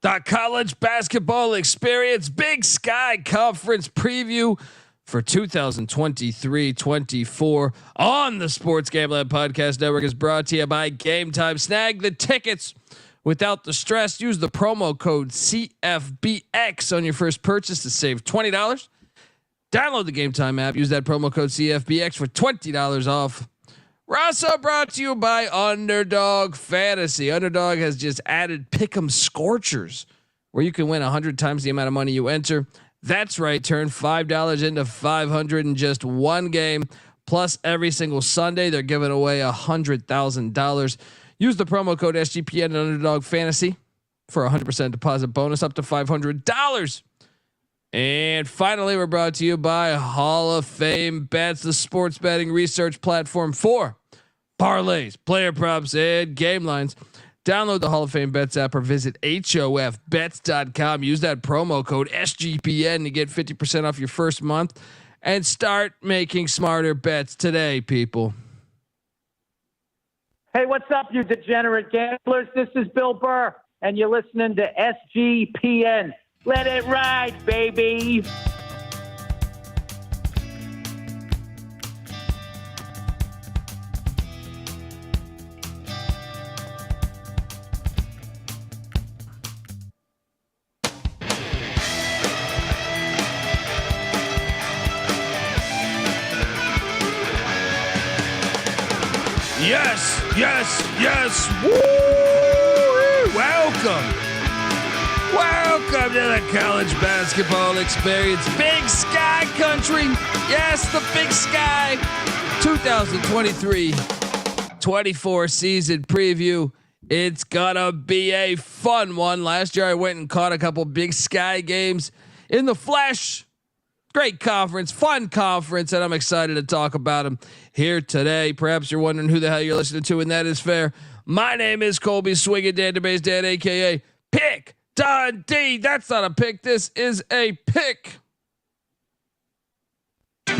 The college basketball experience Big Sky Conference preview for 2023-24 on the Sports Gambling Podcast Network is brought to you by Game Time. Snag the tickets without the stress. Use the promo code CFBX on your first purchase to save $20. Download the Game Time app. Use that promo code CFBX for $20 off. We're also brought to you by Underdog Fantasy. Underdog has just added Pick'em Scorchers, where you can win 100 times the amount of money you enter. That's right. Turn $5 into $500 in just one game. Plus, every single Sunday, they're giving away $100,000. Use the promo code SGPN at Underdog Fantasy for a 100% deposit bonus up to $500. And finally, we're brought to you by Hall of Fame Bets, the sports betting research platform for parlays, player props, and game lines. Download the Hall of Fame Bets app or visit HOFBets.com. Use that promo code SGPN to get 50% off your first month and start making smarter bets today, people. Hey, what's up, you degenerate gamblers? This is Bill Burr, and you're listening to SGPN. Let it ride, baby. Yes, yes, yes. Woo! Welcome to the college basketball experience. Big Sky Country. Yes, the Big Sky 2023-24 season preview. It's gonna be a fun one. Last year I went and caught a couple Big Sky games in the flesh. Great conference, fun conference, and I'm excited to talk about them here today. Perhaps you're wondering who the hell you're listening to, and that is fair. My name is Colby Swinging Database Dan, aka Pick Dundee. That's not a pick. This is a pick.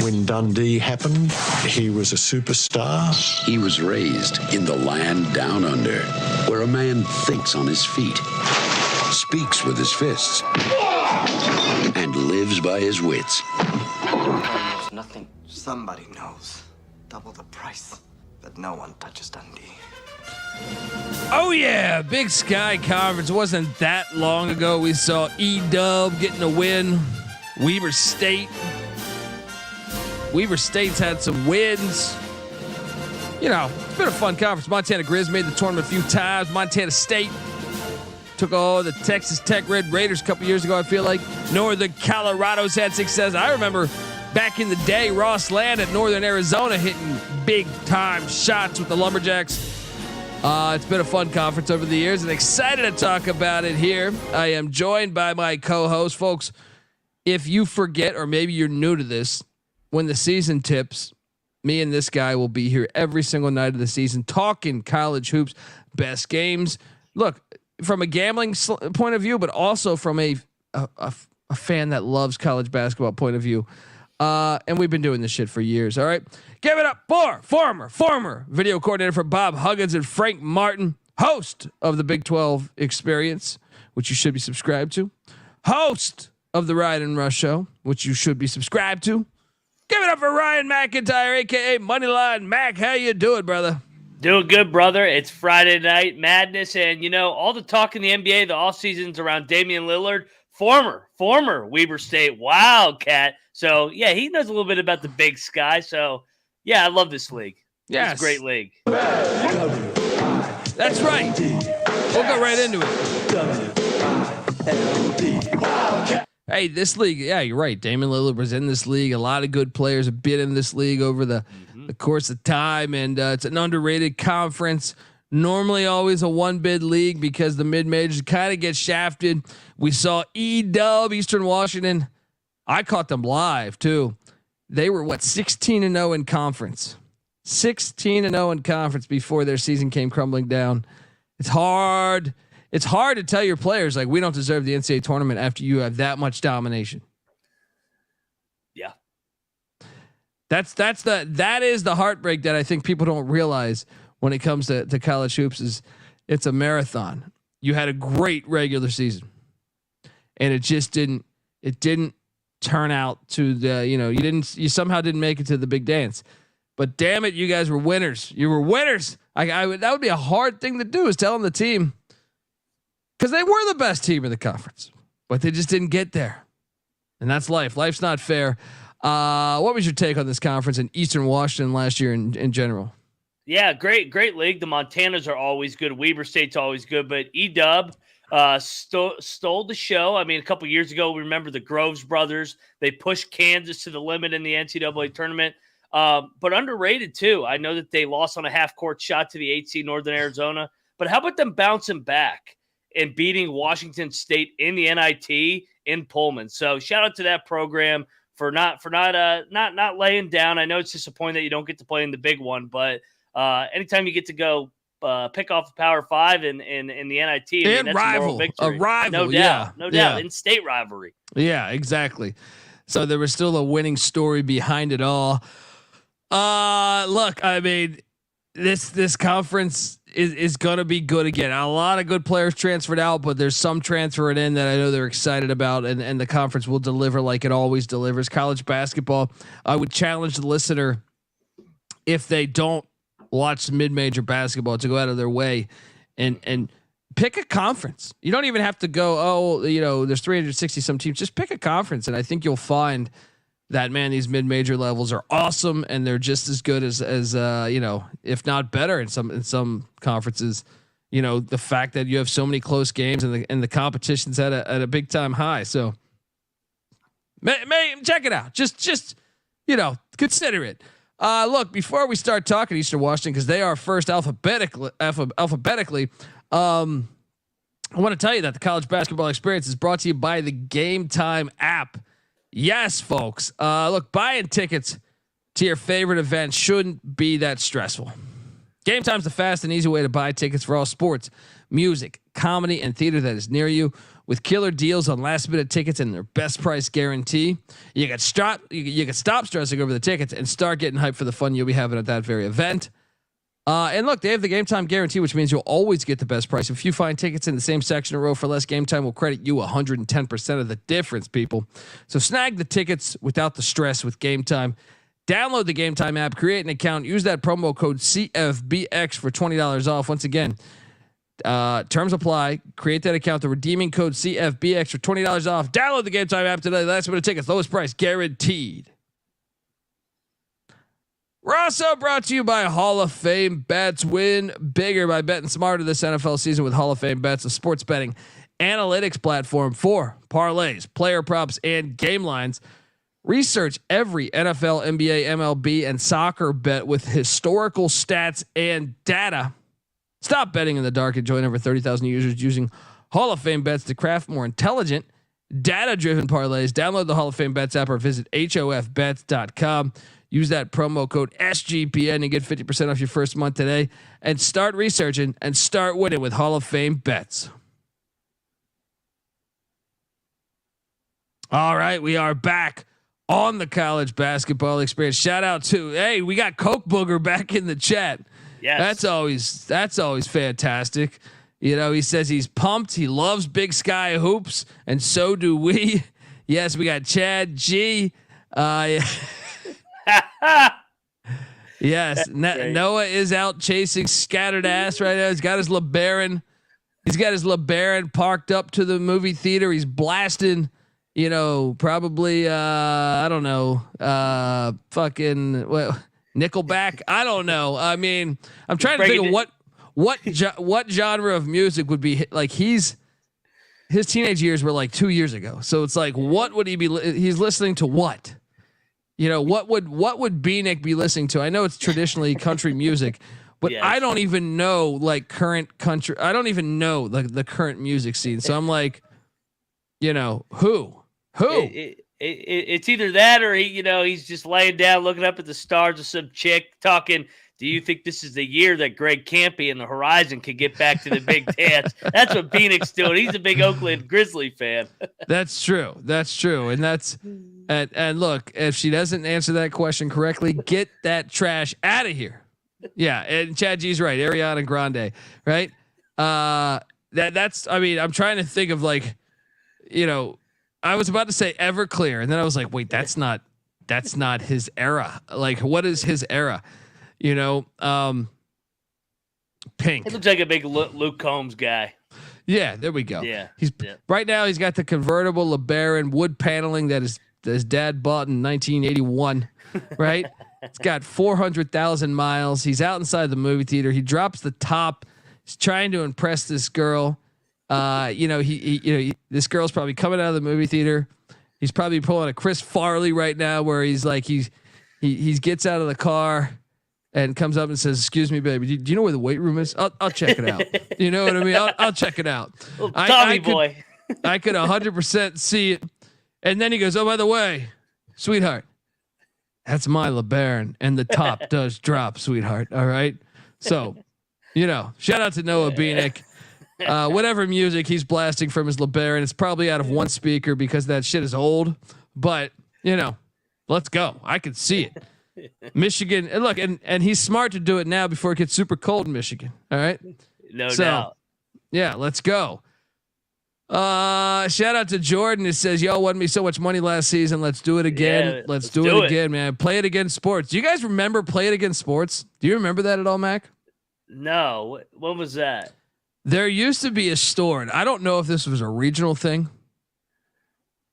When Dundee happened, he was a superstar. He was raised in the land down under, where a man thinks on his feet, speaks with his fists, and lives by his wits. Knows nothing. Somebody knows. Double the price, but no one touches Dundee. Oh yeah, Big Sky Conference. It wasn't that long ago we saw E-Dub getting a win. Weber State's had some wins. You know, it's been a fun conference. Montana Grizzlies made the tournament a few times. Montana State took the Texas Tech Red Raiders a couple years ago, I feel like. Northern Colorado's had success. I remember back in the day, Ross Land at Northern Arizona hitting big time shots with the Lumberjacks. It's been a fun conference over the years and excited to talk about it here. I am joined by my co-host. Folks, if you forget, or maybe you're new to this, when the season tips, me and this guy will be here every single night of the season talking college hoops, best games. Look, from a gambling point of view, but also from a fan that loves college basketball point of view. And we've been doing this shit for years. All right. Give it up for former video coordinator for Bob Huggins and Frank Martin, host of the Big 12 Experience, which you should be subscribed to, host of the Ryan and Rush Show, which you should be subscribed to. Give it up for Ryan McIntyre, aka Moneyline Mac. How you doing, brother? Doing good, brother. It's Friday Night Madness, and you know all the talk in the NBA, the off season's around Damian Lillard, former Weber State Wildcat. So yeah, he knows a little bit about the Big Sky. So yeah, I love this league. Yes, it's a great league. That's right. We'll go right into it. Hey, this league, yeah, you're right. Damian Lillard was in this league. A lot of good players have been in this league over the course of time, and it's an underrated conference. Normally always a one bid league because the mid majors kind of get shafted. We saw E-Dub, Eastern Washington. I caught them live too. They were 16-0 in conference. 16-0 in conference before their season came crumbling down. It's hard to tell your players like we don't deserve the NCAA tournament after you have that much domination. Yeah. That is the heartbreak that I think people don't realize when it comes to college hoops is it's a marathon. you had a great regular season, and it just didn't turn out to the, you somehow didn't make it to the big dance. But damn it, you guys were winners. You were winners. That would be a hard thing to do, is telling the team, because they were the best team in the conference, but they just didn't get there. And that's life. Life's not fair. What was your take on this conference in Eastern Washington last year in general? Yeah, great league. The Montanas are always good. Weber State's always good, but EW stole the show. I mean, a couple years ago, we remember the Groves brothers. They pushed Kansas to the limit in the NCAA tournament, but underrated too. I know that they lost on a half-court shot to the 8 seed Northern Arizona, but how about them bouncing back and beating Washington State in the NIT in Pullman? So shout out to that program for not laying down. I know it's disappointing that you don't get to play in the big one, but anytime you get to go pick off the Power Five in the NIT, and that's rival, a rival, no doubt, in state rivalry. Yeah, exactly. So there was still a winning story behind it all. Look, I mean, this conference is going to be good again. A lot of good players transferred out, but there's some transferring in that I know they're excited about, and the conference will deliver like it always delivers. College basketball, I would challenge the listener, if they don't watch mid-major basketball, to go out of their way and pick a conference. You don't even have to go, there's 360 some teams. Just pick a conference, and I think you'll find that, man, these mid-major levels are awesome, and they're just as good as if not better in some conferences. The fact that you have so many close games and the competition's at a big time high. So check it out. Just consider it. Look, before we start talking Eastern Washington, because they are first alphabetically, I want to tell you that the college basketball experience is brought to you by the Game Time app. Yes, folks. Look, buying tickets to your favorite event shouldn't be that stressful. Game Time's the fast and easy way to buy tickets for all sports, music, comedy, and theater that is near you. With killer deals on last-minute tickets and their best price guarantee, you can stop stressing over the tickets and start getting hyped for the fun you'll be having at that very event. And look, they have the Game Time guarantee, which means you'll always get the best price. If you find tickets in the same section or row for less, Game Time will credit you 110% of the difference, people. So snag the tickets without the stress with Game Time. Download the Game Time app, create an account, use that promo code CFBX for $20 off. Once again, terms apply. Create that account. The redeeming code CFBX for $20 off. Download the Game Time app today. Last minute tickets, lowest price guaranteed. We're also brought to you by Hall of Fame Bets. Win bigger by betting smarter this NFL season with Hall of Fame Bets, a sports betting analytics platform for parlays, player props, and game lines. Research every NFL, NBA, MLB, and soccer bet with historical stats and data. Stop betting in the dark and join over 30,000 users using Hall of Fame Bets to craft more intelligent, data-driven parlays. Download the Hall of Fame Bets app or visit hofbets.com. Use that promo code SGPN and get 50% off your first month today, and start researching and start winning with Hall of Fame Bets. All right, we are back on the college basketball experience. Shout out to, we got Coke Booger back in the chat. Yes. That's always fantastic. He says he's pumped. He loves Big Sky hoops, and so do we. Yes, we got Chad G. Yes, Noah is out chasing scattered ass right now. He's got his LeBaron. He's got his LeBaron parked up to the movie theater. He's blasting, probably I don't know, fucking Nickelback. I don't know. I mean, I'm trying to think of what genre of music would be like. His teenage years were like 2 years ago, so it's like, what would he be? He's listening to what? What would B-Nick be listening to? I know it's traditionally country music, but yes. I don't even know like current country. I don't even know like the current music scene. So I'm like, who? It's either that or he's just laying down looking up at the stars with some chick talking. Do you think this is the year that Greg Campy and the Horizon could get back to the big dance? That's what Phoenix doing. He's a big Oakland Grizzly fan. That's true. And look, if she doesn't answer that question correctly, get that trash out of here. Yeah, and Chad G's right. Ariana Grande, right? that's. I mean, I'm trying to think of like, I was about to say Everclear, and then I was like, wait, that's not his era. Like, what is his era? Pink. He looks like a big Luke Combs guy. Yeah, there we go. Yeah, right now. He's got the convertible LeBaron wood paneling that his dad bought in 1981. Right. It's got 400,000 miles. He's out inside the movie theater. He drops the top. He's trying to impress this girl. This girl's probably coming out of the movie theater. He's probably pulling a Chris Farley right now, where he's like he gets out of the car and comes up and says, "Excuse me, baby. Do you know where the weight room is? I'll check it out. You know what I mean? I'll check it out." Tommy boy. I could 100% see it. And then he goes, "Oh, by the way, sweetheart, that's my LeBaron, and the top does drop, sweetheart. All right." So, shout out to Noah Beanick. Whatever music he's blasting from his LeBaron, it's probably out of one speaker because that shit is old. But let's go. I can see it. Michigan, and look, and he's smart to do it now before it gets super cold in Michigan. All right, no doubt. Yeah, let's go. Shout out to Jordan. It says, "Y'all won me so much money last season. Let's do it again. Yeah, let's do it again, man. Play it against sports." Do you guys remember Play It Against Sports? Do you remember that at all, Mac? No. When was that? There used to be a store, and I don't know if this was a regional thing,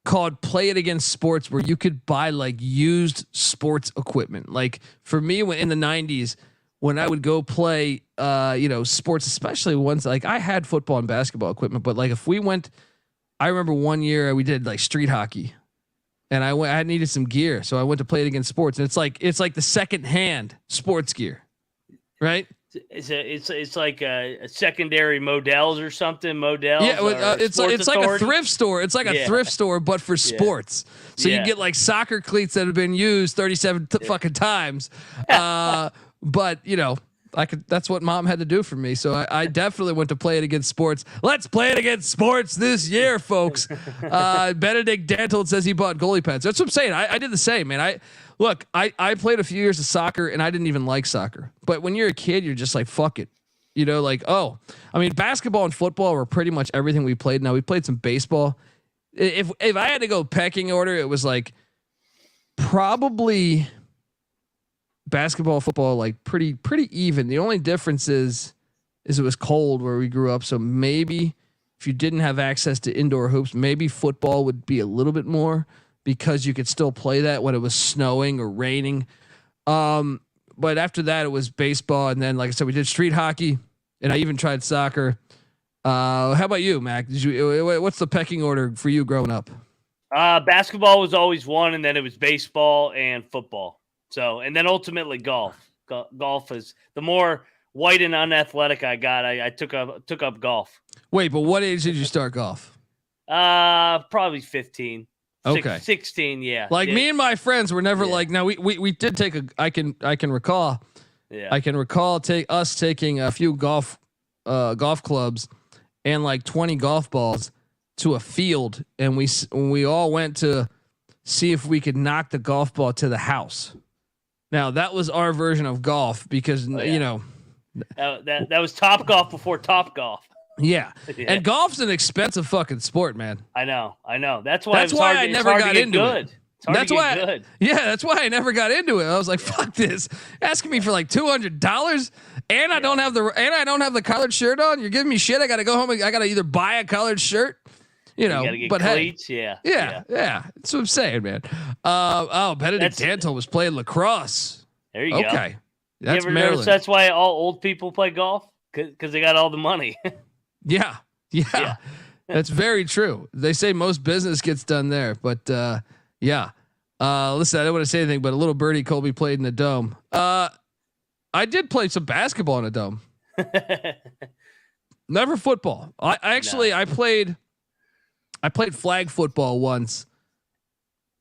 called Play It Against Sports, where you could buy like used sports equipment. Like for me, when in the 90s, when I would go play, sports, especially ones like I had football and basketball equipment, but like if we went, I remember one year we did like street hockey, and I needed some gear, so I went to Play It Against Sports, and it's like the secondhand sports gear, right? It's like a secondary Models or something. Models. Yeah, it's like a thrift store. It's like a thrift store, but for sports. So you get like soccer cleats that have been used 37 fucking times. But that's what mom had to do for me. So I definitely went to Play It Against Sports. Let's play it against sports this year, folks. Benedict Dantold says he bought goalie pads. That's what I'm saying. I did the same, man. I played a few years of soccer, and I didn't even like soccer. But when you're a kid, you're just like, fuck it. Basketball and football were pretty much everything we played. Now we played some baseball. If I had to go pecking order, it was like probably basketball, football, like pretty even. The only difference is it was cold where we grew up. So maybe if you didn't have access to indoor hoops, maybe football would be a little bit more, because you could still play that when it was snowing or raining. But after that, it was baseball. And then, like I said, we did street hockey, and I even tried soccer. How about you, Mac? What's the pecking order for you growing up? Basketball was always one, and then it was baseball and football. So, and then ultimately golf. Golf is the more white and unathletic I got. I took up golf. Wait, but what age did you start golf? Probably 15. Okay. 16, yeah. Like me and my friends were never like. Now we did take I can recall. Yeah. I can recall taking a few golf clubs and like 20 golf balls to a field, and we all went to see if we could knock the golf ball to the house. Now that was our version of golf, because that was Top Golf before Top Golf. Yeah. And golf's an expensive fucking sport, man. I know. That's why I never got into it. That's why I never got into it. I was like, fuck this. Asking me for like $200 and I don't have the collared shirt on. You're giving me shit. I got to go home. I got to either buy a collared shirt, but cleats, hey, yeah. That's what I'm saying, man. Benedict Dantold was playing lacrosse. There you go. Okay. That's Maryland. That's why all old people play golf, because they got all the money. Yeah. That's very true. They say most business gets done there, but listen, I don't want to say anything, but a little birdie Colby played in the dome. I did play some basketball in a dome. Never football. I played flag football once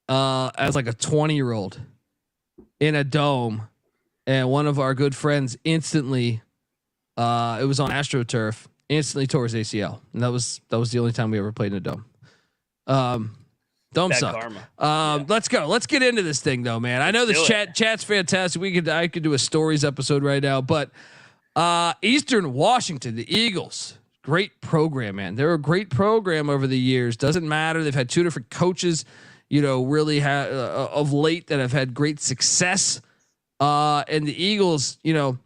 as like a 20-year-old in a dome, and one of our good friends instantly, it was on AstroTurf, instantly tore his ACL, and that was the only time we ever played in a dome. Dome suck. Let's go. Let's get into this thing though, man. I know this chat's fantastic. I could do a stories episode right now, but Eastern Washington, the Eagles great program, man. They're a great program over the years. Doesn't matter. They've had 2 different coaches, really of late that have had great success. And the Eagles,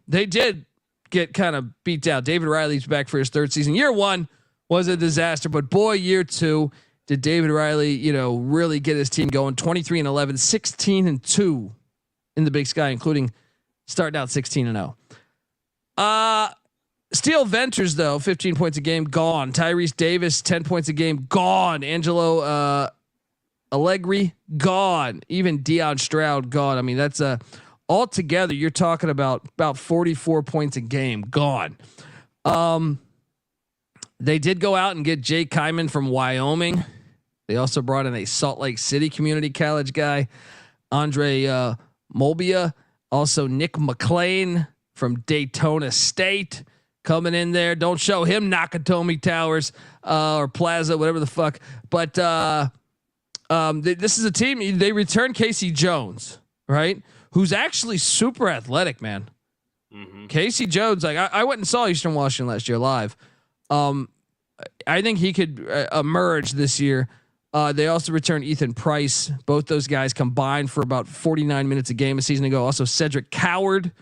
they did get kind of beat down. David Riley's back for his 3rd season. Year 1 was a disaster, but boy, year 2 did David Riley, really get his team going. 23-11, 16-2 in the Big Sky, including starting out 16-0. Steel Ventures though, 15 points a game, gone. Tyrese Davis, 10 points a game, gone. Angelo Allegri, gone. Even Deion Stroud, gone. I mean, that's altogether you're talking about 44 points a game, gone. They did go out and get Jay Kyman from Wyoming. They also brought in a Salt Lake City Community College guy, Andre Molbia. Also Nick McLean from Daytona State coming in there. Don't show him Nakatomi Towers or Plaza, whatever the fuck. But this is a team. They returned Casey Jones, right? Who's actually super athletic, man. Mm-hmm. Casey Jones, like I went and saw Eastern Washington last year live. I think he could emerge this year. They also returned Ethan Price. Both those guys combined for about 49 minutes a game a season ago. Also Cedric Coward.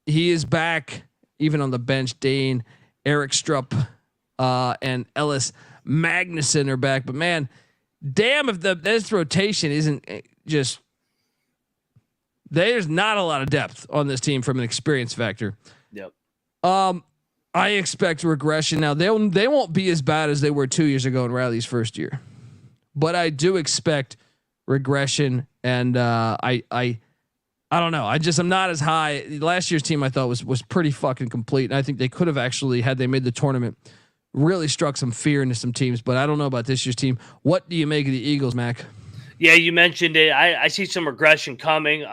He is back even on the bench. Dane, Eric Strupp, and Ellis Magnuson are back. But man, damn if this rotation isn't just. There's not a lot of depth on this team from an experience factor. Yep. I expect regression. Now they won't be as bad as they were 2 years ago in Riley's first year, but I do expect regression. And I don't know. I'm not as high. Last year's team I thought was pretty fucking complete, and I think they could have actually, had they made the tournament, really struck some fear into some teams. But I don't know about this year's team. What do you make of the Eagles, Mac? Yeah, you mentioned it. I see some regression coming.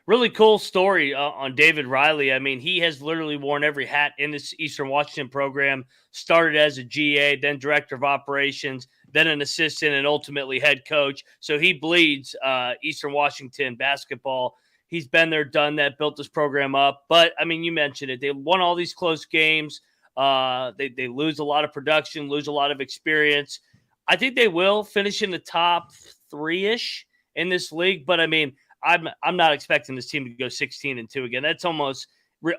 Really cool story on David Riley. I mean, he has literally worn every hat in this Eastern Washington program. Started as a GA, then director of operations, then an assistant, and ultimately head coach. So he bleeds Eastern Washington basketball. He's been there, done that, built this program up. But, I mean, you mentioned it. They won all these close games. They lose a lot of production, lose a lot of experience. I think they will finish in the top 3-ish in this league. But, I mean, I'm not expecting this team to go 16-2 again. That's almost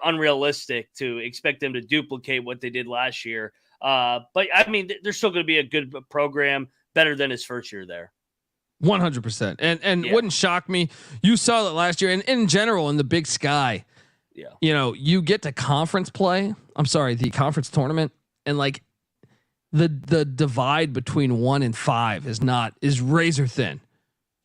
unrealistic to expect them to duplicate what they did last year. But, I mean, they're still going to be a good program, better than his first year there. 100%. And yeah. Wouldn't shock me. You saw that last year, and in general in the Big Sky. Yeah. You get to conference play. I'm sorry, the conference tournament, and like the divide between 1 and 5 is razor thin.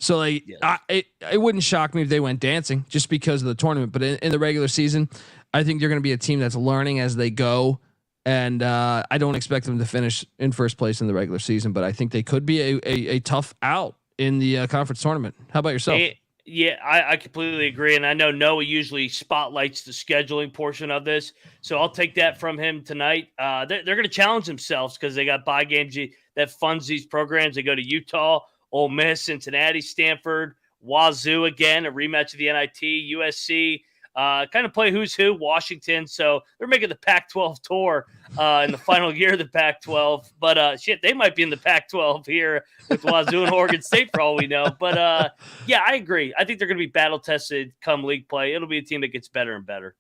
So like yes. It wouldn't shock me if they went dancing just because of the tournament. But in the regular season, I think they're going to be a team that's learning as they go. And I don't expect them to finish in first place in the regular season, but I think they could be a tough out in the conference tournament. How about yourself? Yeah, I completely agree. And I know Noah usually spotlights the scheduling portion of this. So I'll take that from him tonight. They're going to challenge themselves because they got bye games that funds these programs. They go to Utah, Ole Miss, Cincinnati, Stanford, Wazoo again, a rematch of the NIT, USC. Kind of play who's who, Washington. So they're making the Pac-12 tour in the final year of the Pac-12. But shit, they might be in the Pac-12 here with Wazoo and Oregon State for all we know. But yeah, I agree. I think they're going to be battle tested come league play. It'll be a team that gets better and better.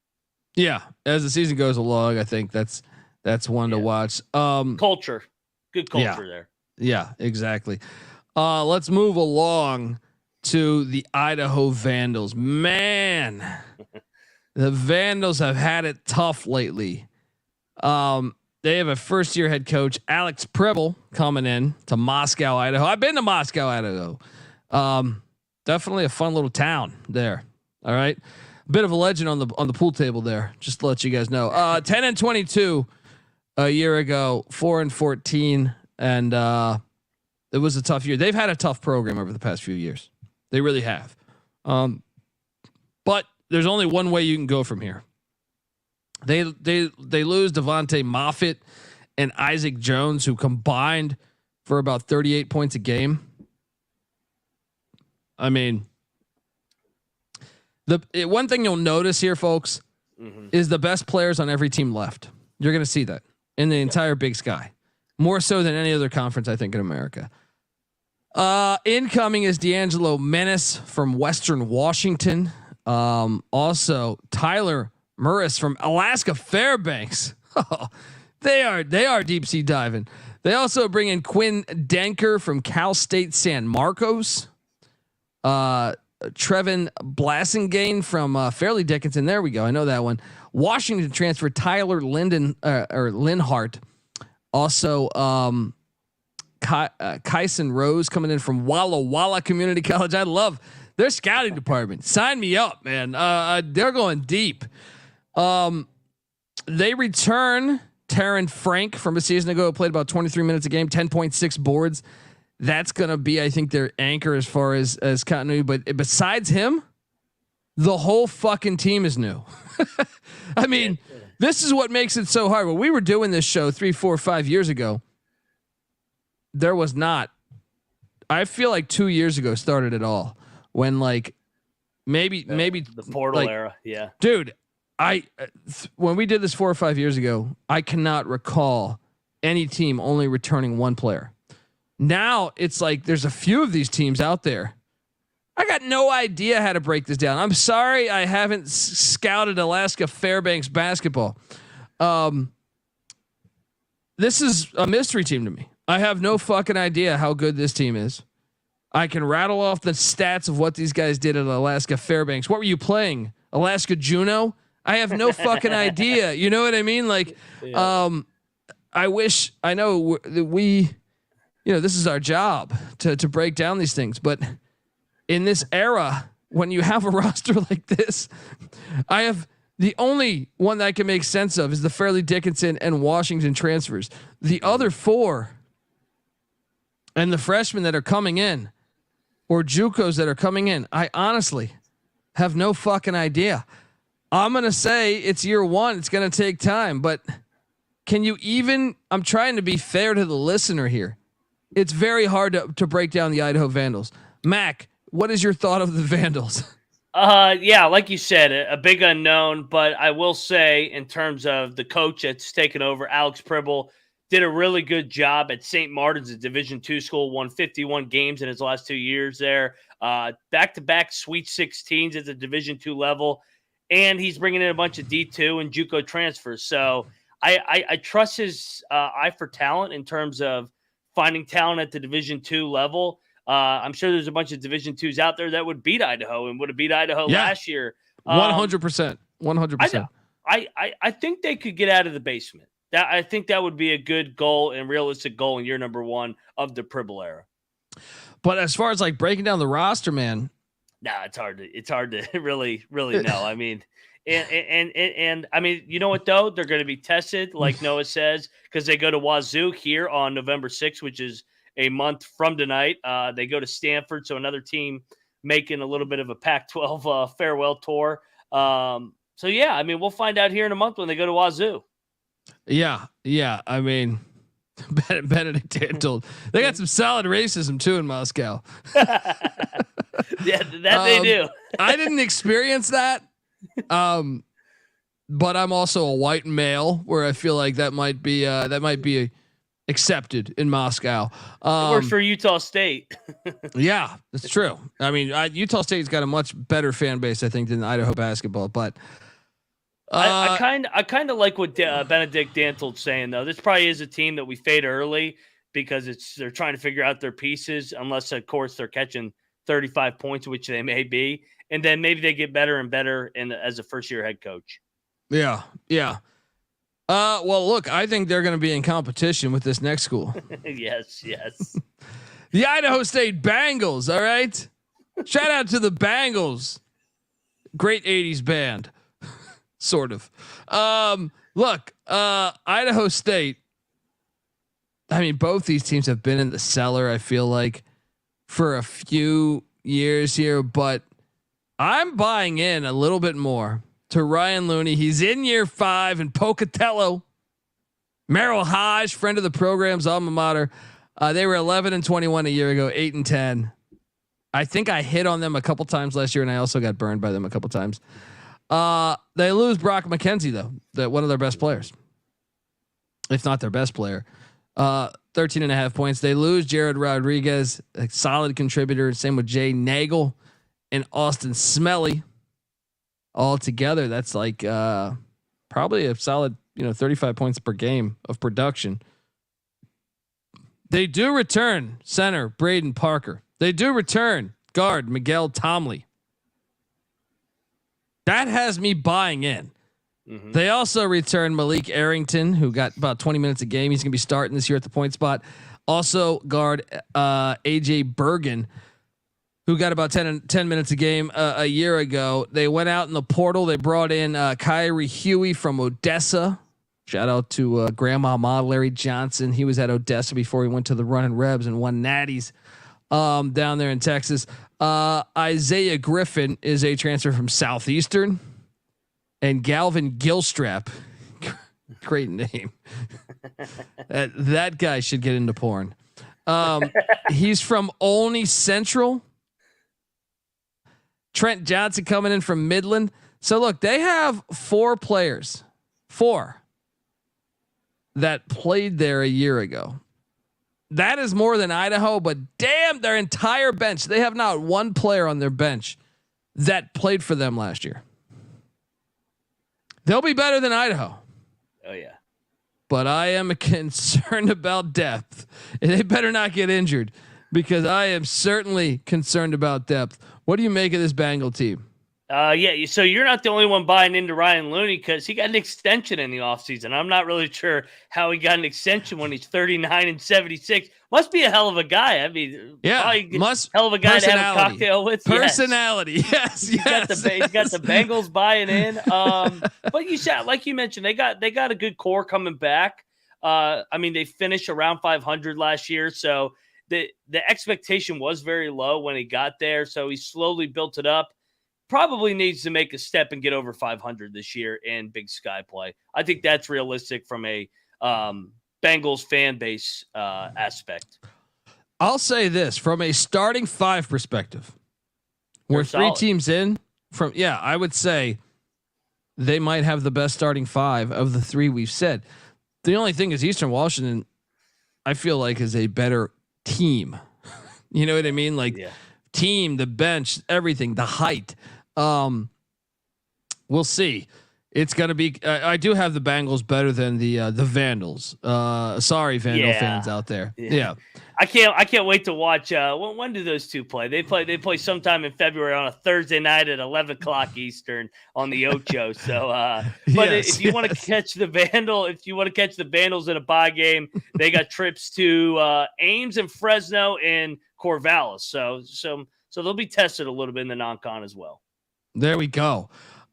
Yeah, as the season goes along, I think that's one to watch. Culture, good culture there. Yeah, exactly. Let's move along to the Idaho Vandals. Man, the Vandals have had it tough lately. They have a first-year head coach, Alex Preble, coming in to Moscow, Idaho. I've been to Moscow, Idaho. Definitely a fun little town there. All right, a bit of a legend on the pool table there. Just to let you guys know. 10-22 a year ago, 4-14, and it was a tough year. They've had a tough program over the past few years. They really have. But there's only one way you can go from here. They lose Devontae Moffitt and Isaac Jones, who combined for about 38 points a game. I mean, one thing you'll notice here, folks, is the best players on every team left. You're going to see that in the entire Big Sky, more so than any other conference, I think, in America. Incoming is D'Angelo Menace from Western Washington. Also Tyler Murris from Alaska Fairbanks. They are deep sea diving. They also bring in Quinn Denker from Cal State San Marcos. Trevin Blasingame from Fairleigh Dickinson. There we go. I know that one. Washington transfer Tyler Linhart. Also, Kyson Rose coming in from Walla Walla Community College. I love their scouting department. Sign me up, man. They're going deep. They return Taryn Frank from a season ago, played about 23 minutes a game, 10.6 boards. That's going to be, I think, their anchor as far as continuity. But besides him, the whole fucking team is new. I mean, this is what makes it so hard. When we were doing this show 3, 4, 5 years ago, there was not, I feel like 2 years ago started it all, when like maybe the portal like, era. Yeah, dude, when we did this 4 or 5 years ago, I cannot recall any team only returning one player. Now it's like there's a few of these teams out there. I got no idea how to break this down. I'm sorry I haven't scouted Alaska Fairbanks basketball. This is a mystery team to me. I have no fucking idea how good this team is. I can rattle off the stats of what these guys did at Alaska Fairbanks. What were you playing? Alaska Juneau? I have no fucking idea. You know what I mean? Like, I wish I know that we, this is our job to break down these things, but in this era, when you have a roster like this, I have the only one that I can make sense of is the Fairleigh Dickinson and Washington transfers. The other four and the freshmen that are coming in or JUCOs that are coming in, I honestly have no fucking idea. I'm going to say it's year one. It's going to take time, but can you even, I'm trying to be fair to the listener here. It's very hard to break down the Idaho Vandals. Mac, what is your thought of the Vandals? Yeah, like you said, a big unknown, but I will say in terms of the coach that's taken over, Alex Pribble, did a really good job at St. Martin's, a Division II school, won 51 games in his last 2 years there, back-to-back Sweet 16s at the Division II level, and he's bringing in a bunch of D2 and JUCO transfers. So I trust his eye for talent in terms of finding talent at the Division II level. I'm sure there's a bunch of Division IIs out there that would beat Idaho and would have beat Idaho last year. 100%. 100%. I think they could get out of the basement. I think that would be a good goal and realistic goal in year number one of the Pribble era. But as far as like breaking down the roster, man, it's hard to really know. I mean, and I mean, you know what though? They're going to be tested, like Noah says, because they go to Wazoo here on November 6th, which is a month from tonight. They go to Stanford, so another team making a little bit of a Pac-12 farewell tour. So yeah, I mean, we'll find out here in a month when they go to Wazoo. Yeah. I mean, Benedict Dantold, they got some solid racism too in Moscow. Yeah, that they do. I didn't experience that. But I'm also a white male where I feel like that might be accepted in Moscow. It works for Utah State. Yeah, that's true. I mean, Utah State's got a much better fan base, I think, than Idaho basketball. But I kind of like what Benedict Dantold's saying though. This probably is a team that we fade early because they're trying to figure out their pieces, unless of course they're catching 35 points, which they may be, and then maybe they get better and better as a first year head coach. Yeah. Well, look, I think they're going to be in competition with this next school. Yes. The Idaho State Bengals. All right. Shout out to the Bengals. Great 80s band. Sort of. Look, Idaho State. I mean, both these teams have been in the cellar, I feel like, for a few years here, but I'm buying in a little bit more to Ryan Looney. He's in year 5 in Pocatello. Merrill Hodge, friend of the program's alma mater. They were 11-21 a year ago, 8-10. I think I hit on them a couple times last year, and I also got burned by them a couple times. They lose Brock McKenzie though, one of their best players. if not their best player. 13.5 points. They lose Jared Rodriguez, a solid contributor. Same with Jay Nagel and Austin Smelly. All together, that's like probably a solid 35 points per game of production. They do return center Braden Parker. They do return guard Miguel Tomley. That has me buying in. Mm-hmm. They also return Malik Arrington, who got about 20 minutes a game. He's going to be starting this year at the point spot. Also guard AJ Bergen, who got about 10 minutes a game a year ago. They went out in the portal. They brought in Kyrie Huey from Odessa. Shout out to Grandma Ma Larry Johnson. He was at Odessa before he went to the Running Rebs and won natties down there in Texas. Isaiah Griffin is a transfer from Southeastern. And Galvin Gilstrap, great name. That guy should get into porn. He's from Olney Central. Trent Johnson coming in from Midland. So look, they have 4 players, 4 that played there a year ago. That is more than Idaho, but damn, their entire bench. They have not one player on their bench that played for them last year. They'll be better than Idaho. Oh yeah. But I am concerned about depth. They better not get injured because I am certainly concerned about depth. What do you make of this Bengal team? Yeah. So you're not the only one buying into Ryan Looney because he got an extension in the offseason. I'm not really sure how he got an extension when he's 39 and 76. Must be a hell of a guy. I mean, yeah, hell of a guy to have a cocktail with. Personality, yes. He's got the Bengals buying in. But you said, like you mentioned, they got a good core coming back. I mean, they finished around 500 last year, so the expectation was very low when he got there. So he slowly built it up. Probably needs to make a step and get over 500 this year in Big Sky play. I think that's realistic from a Bengals fan base aspect. I'll say this from a starting 5 perspective. We're 3 teams in from, I would say they might have the best starting 5 of the 3 we've said. The only thing is Eastern Washington, I feel like is a better team. You know what I mean? Like team, the bench, everything, the height. We'll see. It's gonna be. I do have the Bengals better than the Vandals. Sorry, Vandal fans out there. Yeah. I can't wait to watch. When do those two play? They play sometime in February on a Thursday night at 11:00 Eastern on the Ocho. So, but if you want to catch the Vandals in a bye game, they got trips to Ames and Fresno and Corvallis. So they'll be tested a little bit in the non-con as well. There we go.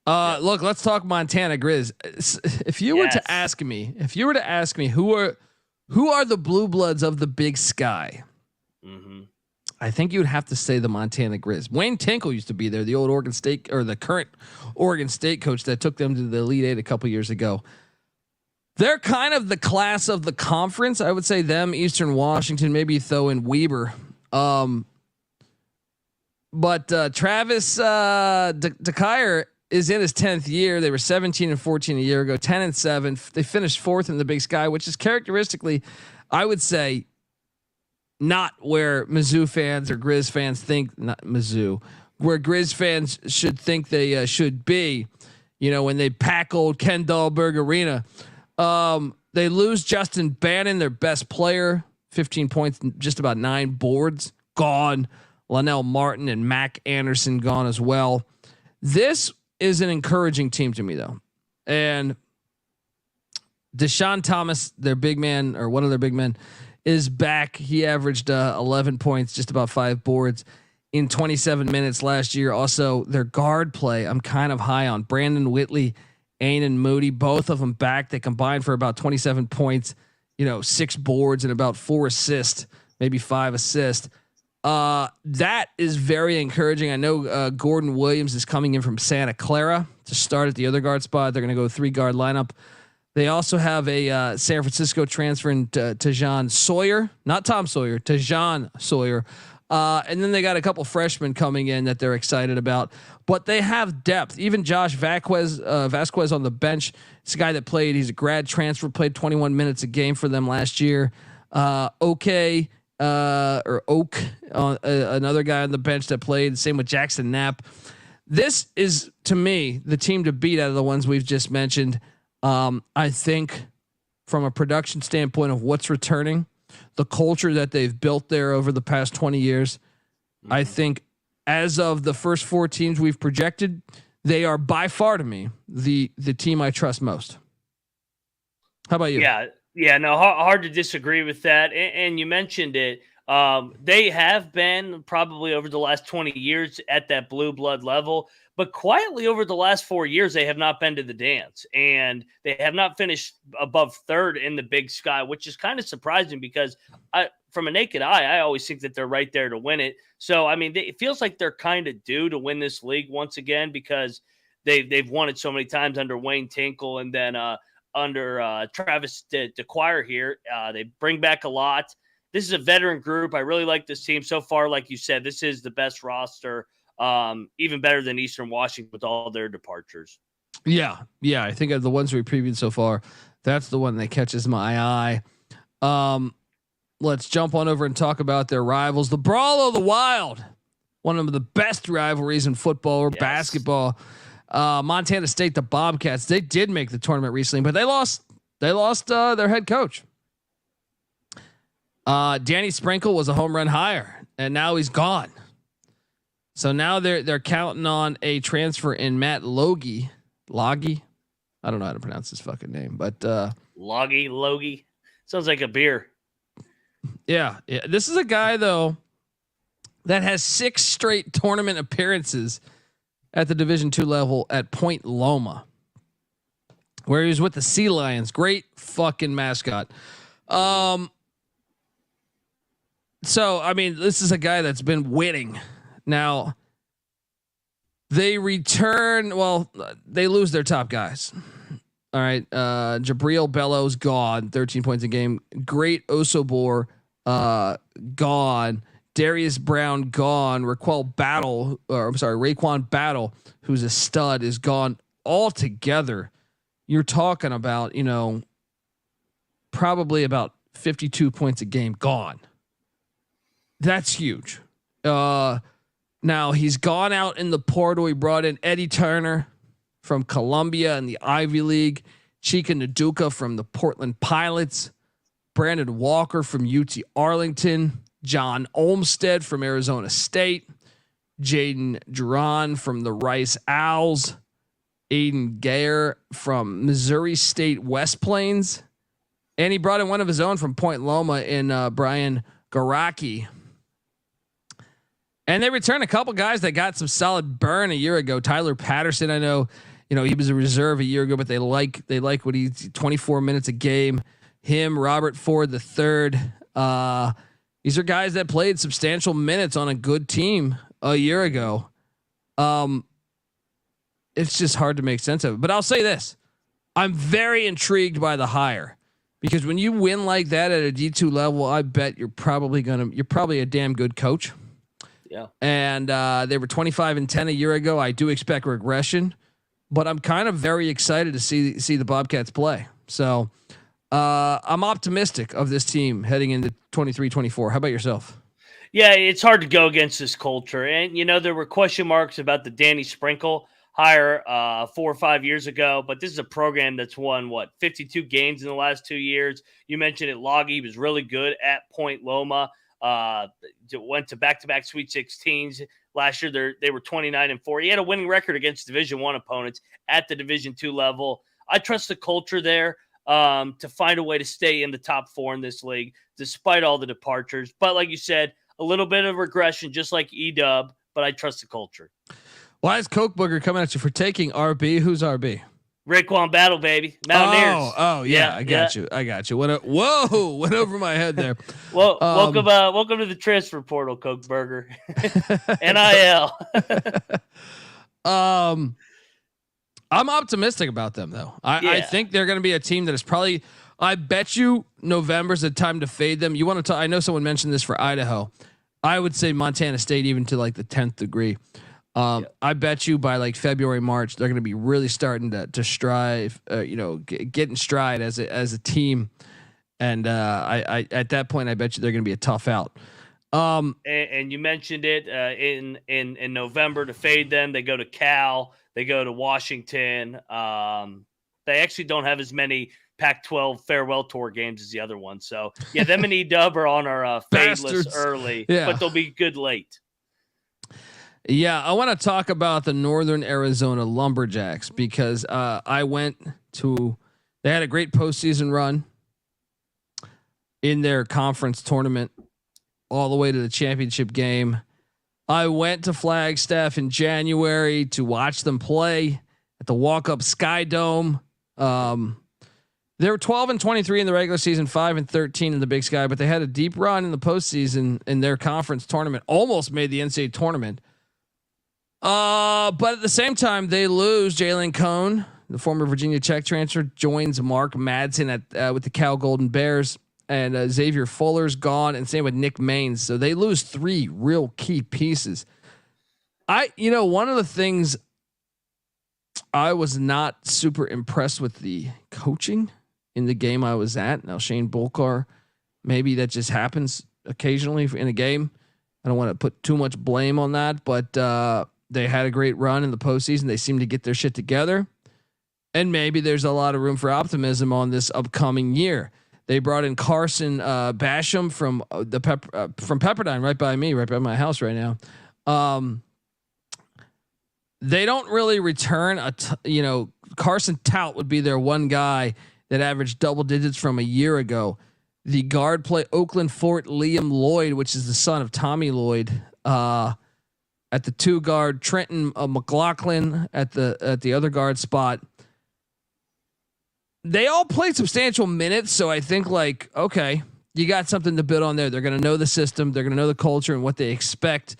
Look, let's talk Montana Grizz. If you were to ask me who are the blue bloods of the Big Sky, I think you would have to say the Montana Grizz. Wayne Tinkle used to be there, the old Oregon State or the current Oregon State coach that took them to the Elite Eight a couple years ago. They're kind of the class of the conference. I would say them, Eastern Washington, maybe throw in Weber. But Travis DeCuire is in his 10th year. They were 17 and 14 a year ago, 10 and 7. They finished 4th in the Big Sky, which is characteristically, I would say, not where Mizzou fans or Grizz fans think. Not Mizzou, where Grizz fans should think they should be. You know, when they pack old Ken Dahlberg Arena, they lose Justin Bannon, their best player, 15 points, just about 9 boards gone. Lionel Martin and Mac Anderson gone as well. This is an encouraging team to me though. And Deshaun Thomas, their big man or one of their big men, is back. He averaged 11 points, just about 5 boards in 27 minutes last year. Also their guard play, I'm kind of high on. Brandon Whitley, Ainan Moody, both of them back. They combined for about 27 points, 6 boards and about 4 assists, maybe 5 assists. That is very encouraging. I know Gordon Williams is coming in from Santa Clara to start at the other guard spot. They're going to go 3-guard lineup. They also have a San Francisco transfer in Tajon Sawyer, not Tom Sawyer, Tajon Sawyer, And then they got a couple freshmen coming in that they're excited about, but they have depth. Even Josh Vasquez on the bench. It's a guy that played. He's a grad transfer, played 21 minutes a game for them last year. Oak, another guy on the bench that played. Same with Jackson Knapp. This is, to me, the team to beat out of the ones we've just mentioned. I think from a production standpoint of what's returning, the culture that they've built there over the past 20 years, I think as of the first 4 teams we've projected, they are by far to me the team I trust most. How about you? Yeah, no, hard to disagree with that. And you mentioned it. They have been probably over the last 20 years at that blue blood level, but quietly over the last 4 years, they have not been to the dance, and they have not finished above third in the Big Sky, which is kind of surprising because from a naked eye, I always think that they're right there to win it. So, I mean, it feels like they're kind of due to win this league once again because they've won it so many times under Wayne Tinkle and then under Travis DeCuire here. They bring back a lot. This is a veteran group. I really like this team so far. Like you said, this is the best roster, even better than Eastern Washington with all their departures. Yeah. I think of the ones we previewed so far, that's the one that catches my eye. Let's jump on over and talk about their rivals, the Brawl of the Wild, one of the best rivalries in football or basketball. Montana State, the Bobcats, they did make the tournament recently, but they lost their head coach. Danny Sprinkle was a home run hire, and now he's gone. So now they're counting on a transfer in Matt Logie. Logie? I don't know how to pronounce his fucking name, but Logie. Sounds like a beer. Yeah. This is a guy though that has 6 straight tournament appearances at the Division II level at Point Loma, where he was with the Sea Lions. Great fucking mascot. So, I mean, this is a guy that's been winning. Now, they return. Well, they lose their top guys. All right. Jabril Bellows gone, 13 points a game. Great Osobor gone. Darius Brown gone. Raquan Battle, who's a stud, is gone altogether. You're talking about, probably about 52 points a game gone. That's huge. Now he's gone out in the portal. He brought in Eddie Turner from Columbia and the Ivy League, Chika Naduka from the Portland Pilots, Brandon Walker from UT Arlington, John Olmstead from Arizona State, Jaden Duran from the Rice Owls, Aiden Gayer from Missouri State West Plains, and he brought in one of his own from Point Loma in Brian Garaki. And they returned a couple guys that got some solid burn a year ago. Tyler Patterson, I know, he was a reserve a year ago, but they like what he's 24 minutes a game. Him, Robert Ford III. These are guys that played substantial minutes on a good team a year ago. It's just hard to make sense of it. But I'll say this: I'm very intrigued by the hire, because when you win like that at a D2 level, I bet you're probably a damn good coach. Yeah. And they were 25-10 a year ago. I do expect regression, but I'm kind of very excited to see the Bobcats play. So I'm optimistic of this team heading into 23-24. How about yourself? Yeah, it's hard to go against this culture. And, there were question marks about the Danny Sprinkle hire 4 or 5 years ago, but this is a program that's won 52 games in the last 2 years. You mentioned it, Logie. He was really good at Point Loma. Went to back-to-back Sweet 16s last year. They were 29-4. He had a winning record against Division I opponents at the Division II level. I trust the culture there to find a way to stay in the top 4 in this league, despite all the departures. But like you said, a little bit of regression, just like E-Dub, but I trust the culture. Why is Coke Booger coming at you for taking RB? Who's RB? Raekwon Battle, baby. Mountaineers. Oh yeah. I got you. Went over my head there. Well, welcome to the transfer portal, Coke Burger. NIL. I'm optimistic about them though. I think they're going to be a team that is probably. I bet you November's the time to fade them. You want to talk? I know someone mentioned this for Idaho. I would say Montana State even to like the 10th degree. I bet you by like February, March, they're going to be really starting to strive, get in stride as a team. And I at that point, I bet you they're going to be a tough out. And you mentioned it in November to fade them. They go to Cal, they go to Washington. They actually don't have as many Pac-12 farewell tour games as the other ones. So yeah, them and EW are on our fade list early, but they'll be good late. Yeah, I want to talk about the Northern Arizona Lumberjacks because I went to. They had a great postseason run in their conference tournament, all the way to the championship game. I went to Flagstaff in January to watch them play at the Walk-Up Sky Dome. They were 12-23 in the regular season, 5-13 in the Big Sky, but they had a deep run in the postseason in their conference tournament. Almost made the NCAA tournament. But at the same time, they lose Jalen Cone, the former Virginia Tech transfer, joins Mark Madsen with the Cal Golden Bears, and Xavier Fuller's gone, and same with Nick Maines. So they lose 3 real key pieces. One of the things I was not super impressed with the coaching in the game I was at. Now Shane Bolkar, maybe that just happens occasionally in a game. I don't want to put too much blame on that, but they had a great run in the postseason. They seem to get their shit together, and maybe there's a lot of room for optimism on this upcoming year. They brought in Carson Basham from from Pepperdine, right by me, right by my house right now. They don't really return Carson Tout would be their one guy that averaged double digits from a year ago. The guard play Oakland Fort Liam Lloyd, which is the son of Tommy Lloyd, at the 2 guard, Trenton McLaughlin at the other guard spot. They all played substantial minutes, so I think okay, you got something to build on there. They're going to know the system, they're going to know the culture and what they expect.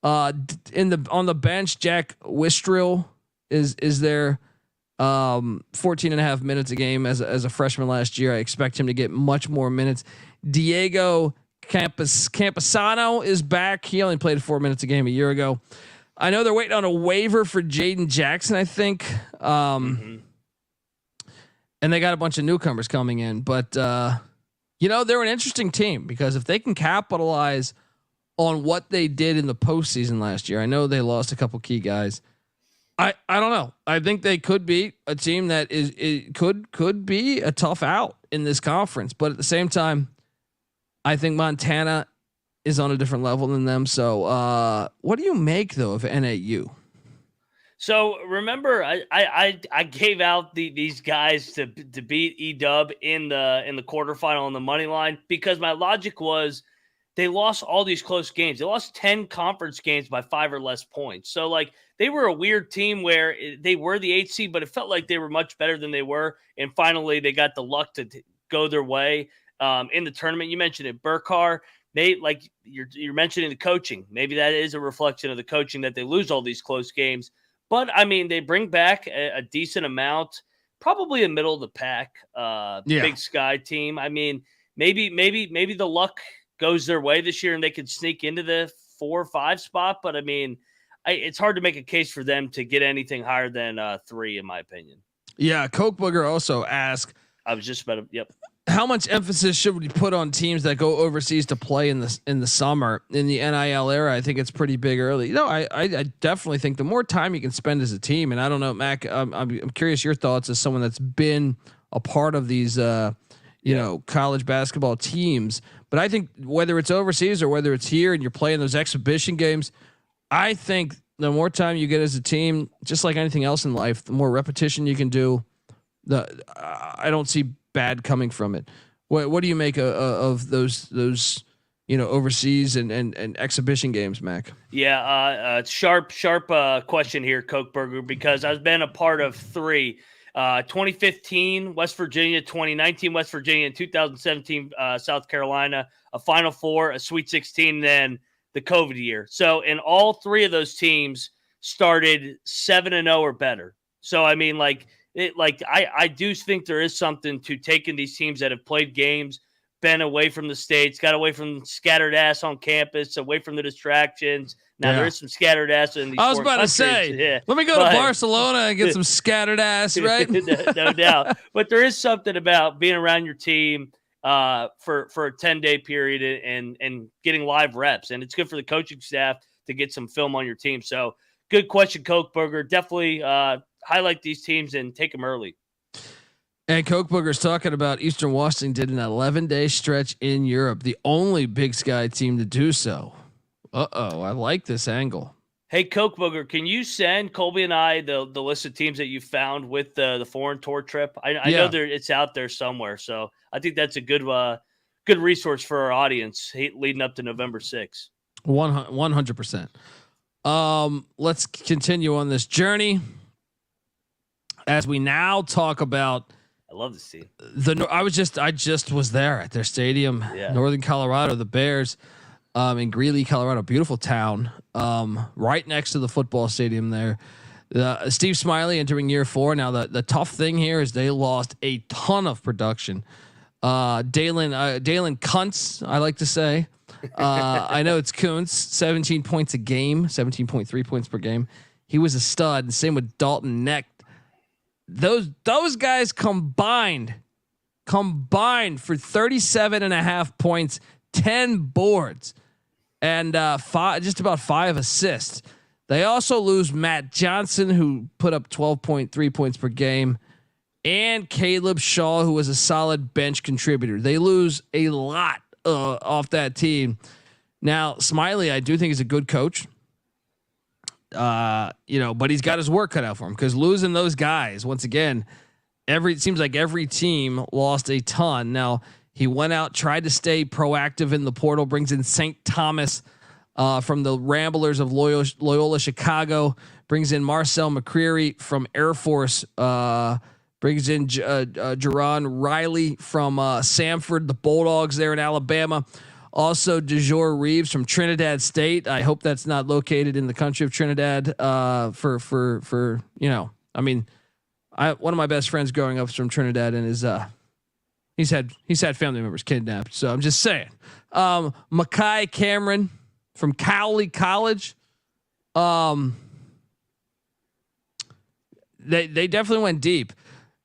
On the bench, Jack Wistrell is there, 14.5 minutes a game as a freshman last year. I expect him to get much more minutes. Diego Campusano is back. He only played 4 minutes a game a year ago. I know they're waiting on a waiver for Jaden Jackson, I think. And they got a bunch of newcomers coming in, but they're an interesting team because if they can capitalize on what they did in the postseason last year, I know they lost a couple key guys. I don't know. I think they could be a team that could be a tough out in this conference, but at the same time, I think Montana is on a different level than them. So, what do you make though of NAU? So remember, I gave out these guys to beat EW in the quarterfinal on the money line because my logic was they lost all these close games. They lost 10 conference games by 5 or less points. So they were a weird team where they were the 8th seed, but it felt like they were much better than they were. And finally, they got the luck to go their way in the tournament. You mentioned it, Burkar. You're mentioning the coaching. Maybe that is a reflection of the coaching that they lose all these close games. But I mean, they bring back a decent amount, probably a middle of the pack, Big Sky team. I mean, maybe the luck goes their way this year and they could sneak into the 4 or 5 spot. But I mean, it's hard to make a case for them to get anything higher than 3, in my opinion. Yeah, Coke Booger also asked. I was just about to. Yep. How much emphasis should we put on teams that go overseas to play in the summer in the NIL era? I think it's pretty big early. I definitely think the more time you can spend as a team, and I don't know, Mac, I'm curious your thoughts as someone that's been a part of these, college basketball teams. But I think whether it's overseas or whether it's here and you're playing those exhibition games, I think the more time you get as a team, just like anything else in life, the more repetition you can do. I don't see bad coming from it. What do you make of those overseas and exhibition games, Mac? Yeah, sharp question here, Coke Burger, because I've been a part of 3. 2015 West Virginia, 2019 West Virginia, and 2017 South Carolina, a Final Four, a Sweet 16, then the COVID year. So in all 3 of those teams started 7-0 or better. So I mean, I do think there is something to taking these teams that have played games, been away from the States, got away from scattered ass on campus, away from the distractions. Now there is some scattered ass in these. I was about countries. To say, let me go to Barcelona and get some scattered ass, right? No doubt. But there is something about being around your team for a 10-day period and getting live reps, and it's good for the coaching staff to get some film on your team. So, good question, Coke Burger. Definitely highlight these teams and take them early. And Coke Booger's talking about Eastern Washington did an 11-day stretch in Europe, the only Big Sky team to do so. I like this angle. Hey, Coke Booger, can you send Colby and I the list of teams that you found with the foreign tour trip? I know it's out there somewhere, so I think that's a good resource for our audience leading up to November 6th. 100%. Let's continue on this journey as we now talk about. I love to see I just was there at their stadium, Northern Colorado, the Bears, in Greeley, Colorado, beautiful town, right next to the football stadium there. Steve Smiley entering year 4. Now the tough thing here is they lost a ton of production. Dalen Kuntz, I like to say. I know it's Kuntz, 17 points a game, 17.3 points per game. He was a stud. And same with Dalton Neck. Those guys combined for 37.5 points, 10 boards, and just about 5 assists. They also lose Matt Johnson, who put up 12.3 points per game, and Caleb Shaw, who was a solid bench contributor. They lose a lot off that team. Now, Smiley, I do think is a good coach. But he's got his work cut out for him because losing those guys once again, it seems like every team lost a ton. Now he went out, tried to stay proactive in the portal, brings in St. Thomas from the Ramblers of Loyola Chicago, brings in Marcel McCreary from Air Force, brings in Jerron Riley from Samford, the Bulldogs there in Alabama. Also, DeJour Reeves from Trinidad State. I hope that's not located in the country of Trinidad. One of my best friends growing up is from Trinidad, and he's had family members kidnapped. So I'm just saying. Mackay Cameron from Cowley College. They definitely went deep.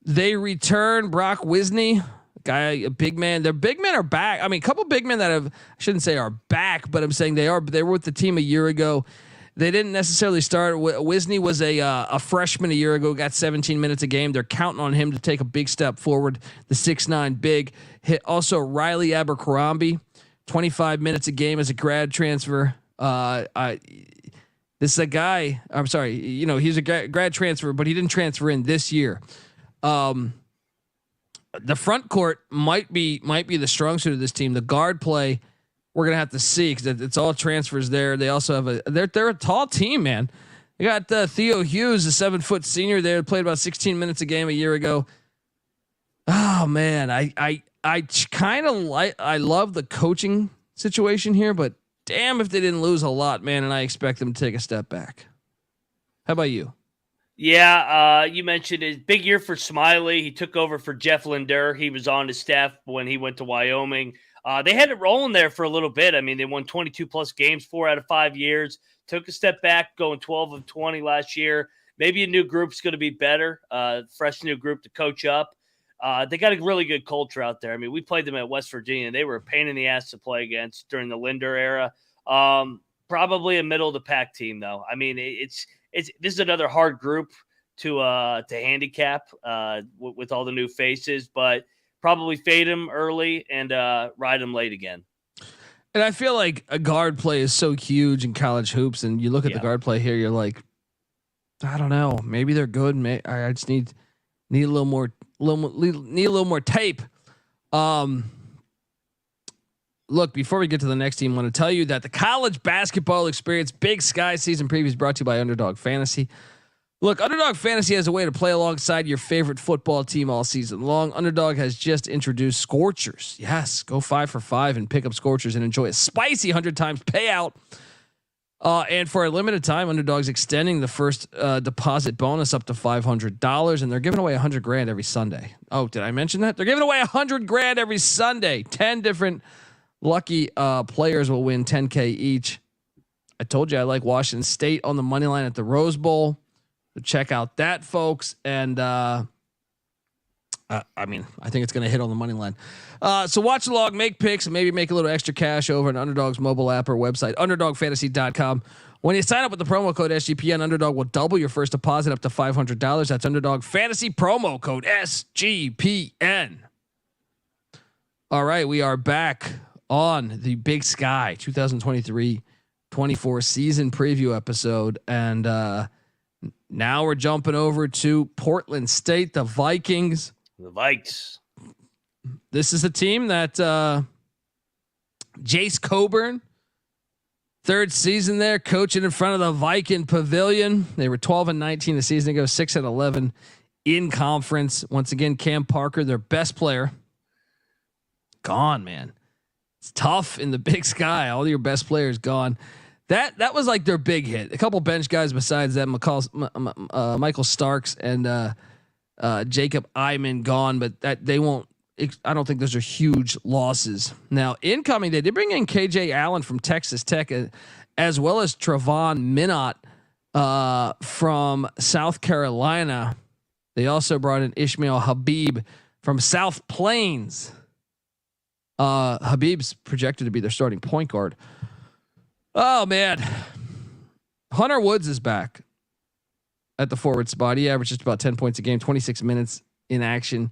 They return Brock Wisney. A big man. Their big men are back. I mean, a couple big men that I shouldn't say are back, but I'm saying they were with the team a year ago. They didn't necessarily start. Wisney was a freshman a year ago, got 17 minutes a game. They're counting on him to take a big step forward. The 6'9" big hit. Also Riley Abercrombie, 25 minutes a game as a grad transfer. This is a guy. I'm sorry. He's a grad transfer, but he didn't transfer in this year. The front court might be the strong suit of this team. The guard play, we're gonna have to see because it's all transfers there. They also have they're a tall team, man. They got Theo Hughes, a 7-foot senior there, played about 16 minutes a game a year ago. Oh man, I kind of I love the coaching situation here, but damn if they didn't lose a lot, man. And I expect them to take a step back. How about you? Yeah, you mentioned it. Big year for Smiley. He took over for Jeff Linder. He was on his staff when he went to Wyoming. They had it rolling there for a little bit. I mean, they won 22 plus games 4 out of 5 years. Took a step back, going 12 of 20 last year. Maybe a new group's going to be better. Fresh new group to coach up. They got a really good culture out there. I mean, we played them at West Virginia. They were a pain in the ass to play against during the Linder era. Probably a middle of the pack team, though. I mean, this is another hard group to handicap with all the new faces, but probably fade them early and ride them late again. And I feel like a guard play is so huge in college hoops, and you look at the guard play here, you're like, I don't know, maybe they're good. I just need a little more tape. Look, before we get to the next team, I want to tell you that the college basketball experience Big Sky season preview is brought to you by Underdog Fantasy. Look, Underdog Fantasy has a way to play alongside your favorite football team all season long. Underdog has just introduced Scorchers. Yes, go 5 for 5 and pick up Scorchers and enjoy a spicy 100 times payout. And for a limited time, Underdog's extending the first deposit bonus up to $500, and they're giving away $100,000 every Sunday. Oh, did I mention that? They're giving away $100,000 every Sunday. 10 different lucky players will win $10,000 each. I told you I like Washington State on the money line at the Rose Bowl. So check out that, folks. And I think it's going to hit on the money line. So watch the log, make picks, and maybe make a little extra cash over on Underdog's mobile app or website, underdogfantasy.com. When you sign up with the promo code SGPN, Underdog will double your first deposit up to $500. That's Underdog Fantasy promo code SGPN. All right, we are back on the Big Sky 2023-24 season preview episode, and now we're jumping over to Portland State, the Vikings. The Vikes. This is a team that Jase Coburn, third season there, coaching in front of the Viking Pavilion. They were 12-19 a season ago, 6-11 in conference. Once again, Cam Parker, their best player, gone. Man, it's tough in the Big Sky. All your best players gone. That was like their big hit. A couple bench guys besides that, Michael Starks and Jacob Iman gone, but that they won't. I don't think those are huge losses. Now, incoming, they did bring in KJ Allen from Texas Tech, as well as Trevon Minot from South Carolina. They also brought in Ishmael Habib from South Plains. Habib's projected to be their starting point guard. Oh man, Hunter Woods is back at the forward spot. He averaged just about 10 points a game, 26 minutes in action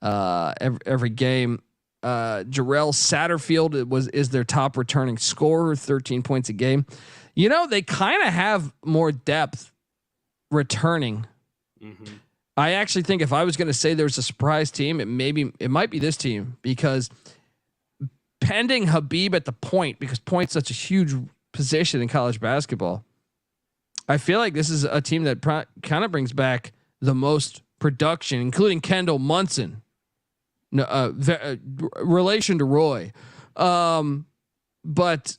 every game. Jarrell Satterfield is their top returning scorer, 13 points a game. You know, they kind of have more depth returning. Mm-hmm. I actually think if I was going to say there's a surprise team, it might be this team, because pending Habib at the point, because point's such a huge position in college basketball, I feel like this is a team that kind of brings back the most production, including Kendall Munson. Relation to Roy. But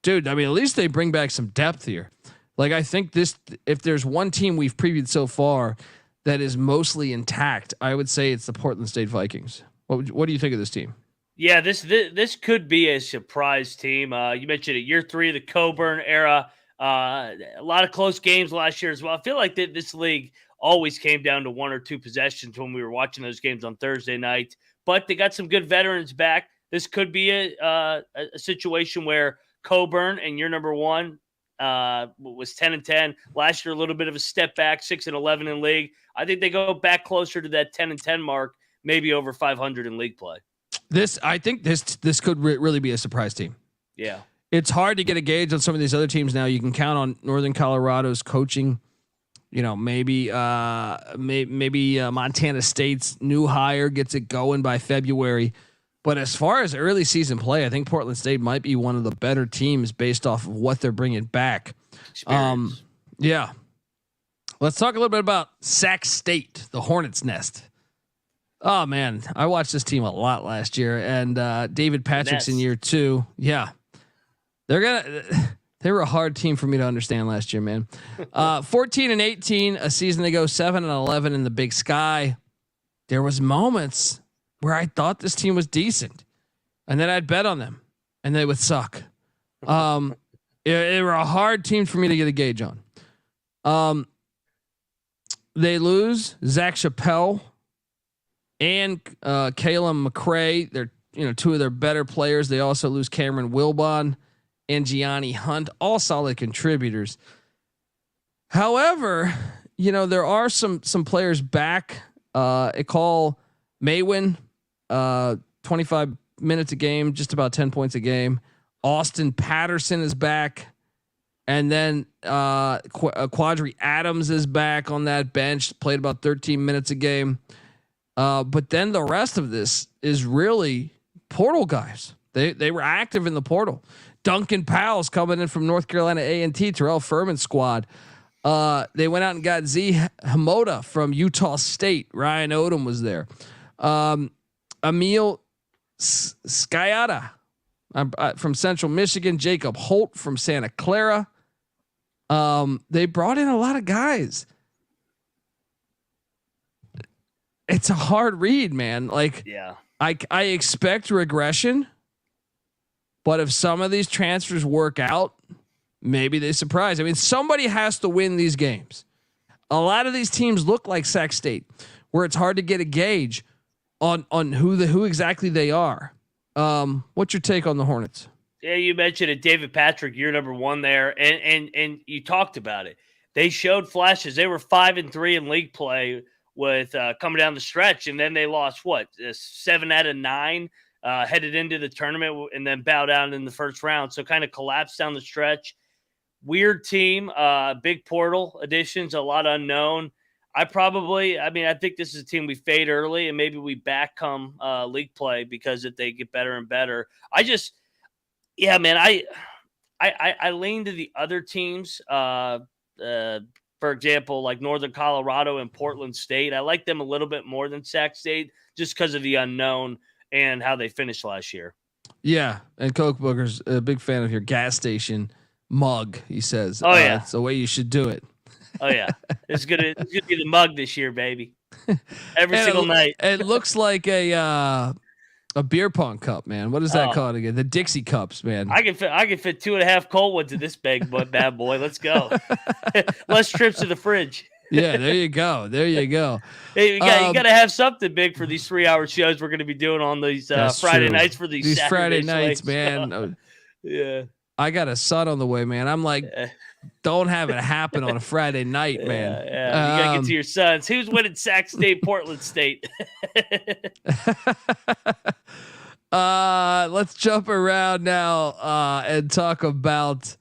dude, I mean, at least they bring back some depth here. Like, I think if there's one team we've previewed so far that is mostly intact, I would say it's the Portland State Vikings. What do you think of this team? Yeah, this could be a surprise team. You mentioned it, year 3 of the Coburn era. A lot of close games last year as well. I feel like this league always came down to 1 or 2 possessions when we were watching those games on Thursday night. But they got some good veterans back. This could be a situation where Coburn and your number 1 was 10-10 last year. A little bit of a step back, 6-11 in league. I think they go back closer to that 10-10 mark, maybe over 500 in league play. I think this could really be a surprise team. Yeah. It's hard to get a gauge on some of these other teams now. You can count on Northern Colorado's coaching. You know, maybe Montana State's new hire gets it going by February. But as far as early season play, I think Portland State might be one of the better teams based off of what they're bringing back. Yeah. Let's talk a little bit about Sac State, the Hornets' nest. Oh man, I watched this team a lot last year, and David Patrick's in year 2. Yeah, they were a hard team for me to understand last year, man. 14-18 a season ago, 7-11 in the Big Sky. There was moments where I thought this team was decent, and then I'd bet on them, and they would suck. They were a hard team for me to get a gauge on. They lose Zach Chappelle and Caleb McRae. They're 2 of their better players. They also lose Cameron Wilbon and Gianni Hunt, all solid contributors. However, there are some players back. Ekal Maywin, 25 minutes a game, just about 10 points a game. Austin Patterson is back. And then Quadri Adams is back on that bench, played about 13 minutes a game. But then the rest of this is really portal guys. They were active in the portal. Duncan Powell's coming in from North Carolina A&T, Terrell Furman's squad. They went out and got Z Hamoda from Utah State. Ryan Odom was there. Emil Sciata from Central Michigan. Jacob Holt from Santa Clara. They brought in a lot of guys. It's a hard read, man. Like, Yeah. I expect regression, but if some of these transfers work out, maybe they surprise. I mean, somebody has to win these games. A lot of these teams look like Sac State, where it's hard to get a gauge on who exactly they are. What's your take on the Hornets? Yeah, you mentioned it, David Patrick, year number 1 there, and you talked about it. They showed flashes. They were 5-3 in league play with coming down the stretch, and then they lost 7 out of 9 headed into the tournament, and then bowed out in the first round. So kind of collapsed down the stretch. Weird team, big portal additions, a lot unknown. I think this is a team we fade early, and maybe we back come league play because if they get better and better. I lean to the other teams. For example, like Northern Colorado and Portland State. I like them a little bit more than Sac State just because of the unknown and how they finished last year. Yeah, and Coke Booger's a big fan of your gas station mug. He says, "Oh yeah, it's the way you should do it." Oh yeah, it's gonna be the mug this year, baby. Every single night. It looks like a beer pong cup, man. What is that called again? The Dixie cups, man. I can fit 2.5 cold ones in this bad boy. Let's go. Less trips to the fridge. Yeah, there you go. Hey, you got to have something big for these 3-hour shows we're going to be doing on these Friday nights for these Friday nights, slates. man. Yeah. I got a son on the way, man. I'm like, don't have it happen on a Friday night, man. Yeah. You got to get to your sons. Who's winning Sac State, Portland State? Let's jump around now and talk about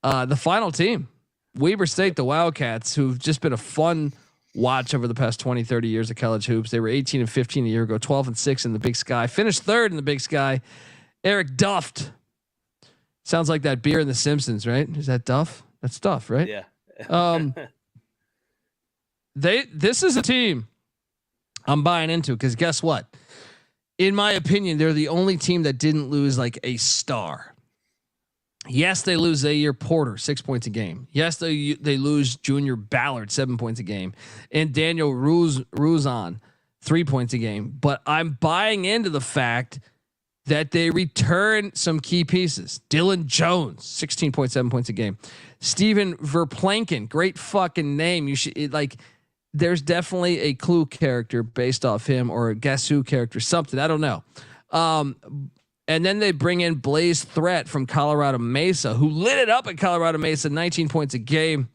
the final team. Weber State, the Wildcats, who've just been a fun watch over the past 20, 30 years of college hoops. They were 18-15 a year ago, 12-6 in the Big Sky, finished 3rd in the Big Sky. Eric Duft. Sounds like that beer in The Simpsons, right? Is that Duff? That's Duff, right? Yeah. This is a team I'm buying into because guess what? In my opinion, they're the only team that didn't lose like a star. Yes, they lose Zaire Porter 6 points a game. Yes, they lose Junior Ballard 7 points a game, and Daniel Ruzon 3 points a game. But I'm buying into the fact that they return some key pieces. Dillon Jones 16.7 points a game. Steven Verplanken, great fucking name. You should there's definitely a Clue character based off him or a Guess Who character, something. I don't know. And then they bring in Blaze Threat from Colorado Mesa, who lit it up at Colorado Mesa, 19 points a game.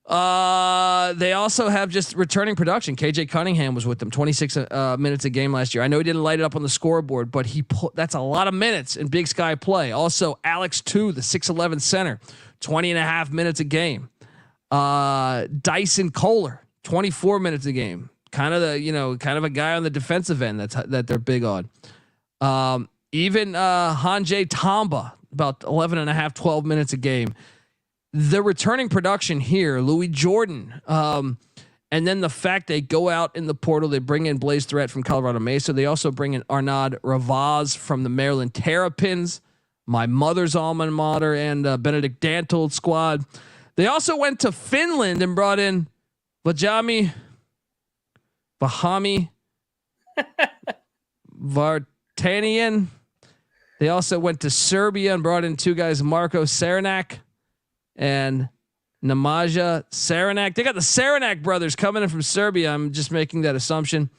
They also have just returning production. KJ Cunningham was with them, 26 minutes a game last year. I know he didn't light it up on the scoreboard, but that's a lot of minutes in Big Sky play. Also, Alex 2, the 6'11 center, 20.5 minutes a game. Dyson Kohler, 24 minutes a game. Kind of a guy on the defensive end that they're big on. Even Hanjay Tamba, about 11.5, 12 minutes a game. The returning production here, Louis Jordan, and then the fact they go out in the portal, they bring in Blaze Threat from Colorado Mesa. They also bring in Arnaud Ravaz from the Maryland Terrapins, my mother's alma mater, and Benedict Dantold squad. They also went to Finland and brought in Vajami Vartanian. They also went to Serbia and brought in 2 guys, Marko Saranak and Namaja Saranak. They got the Saranak brothers coming in from Serbia. I'm just making that assumption.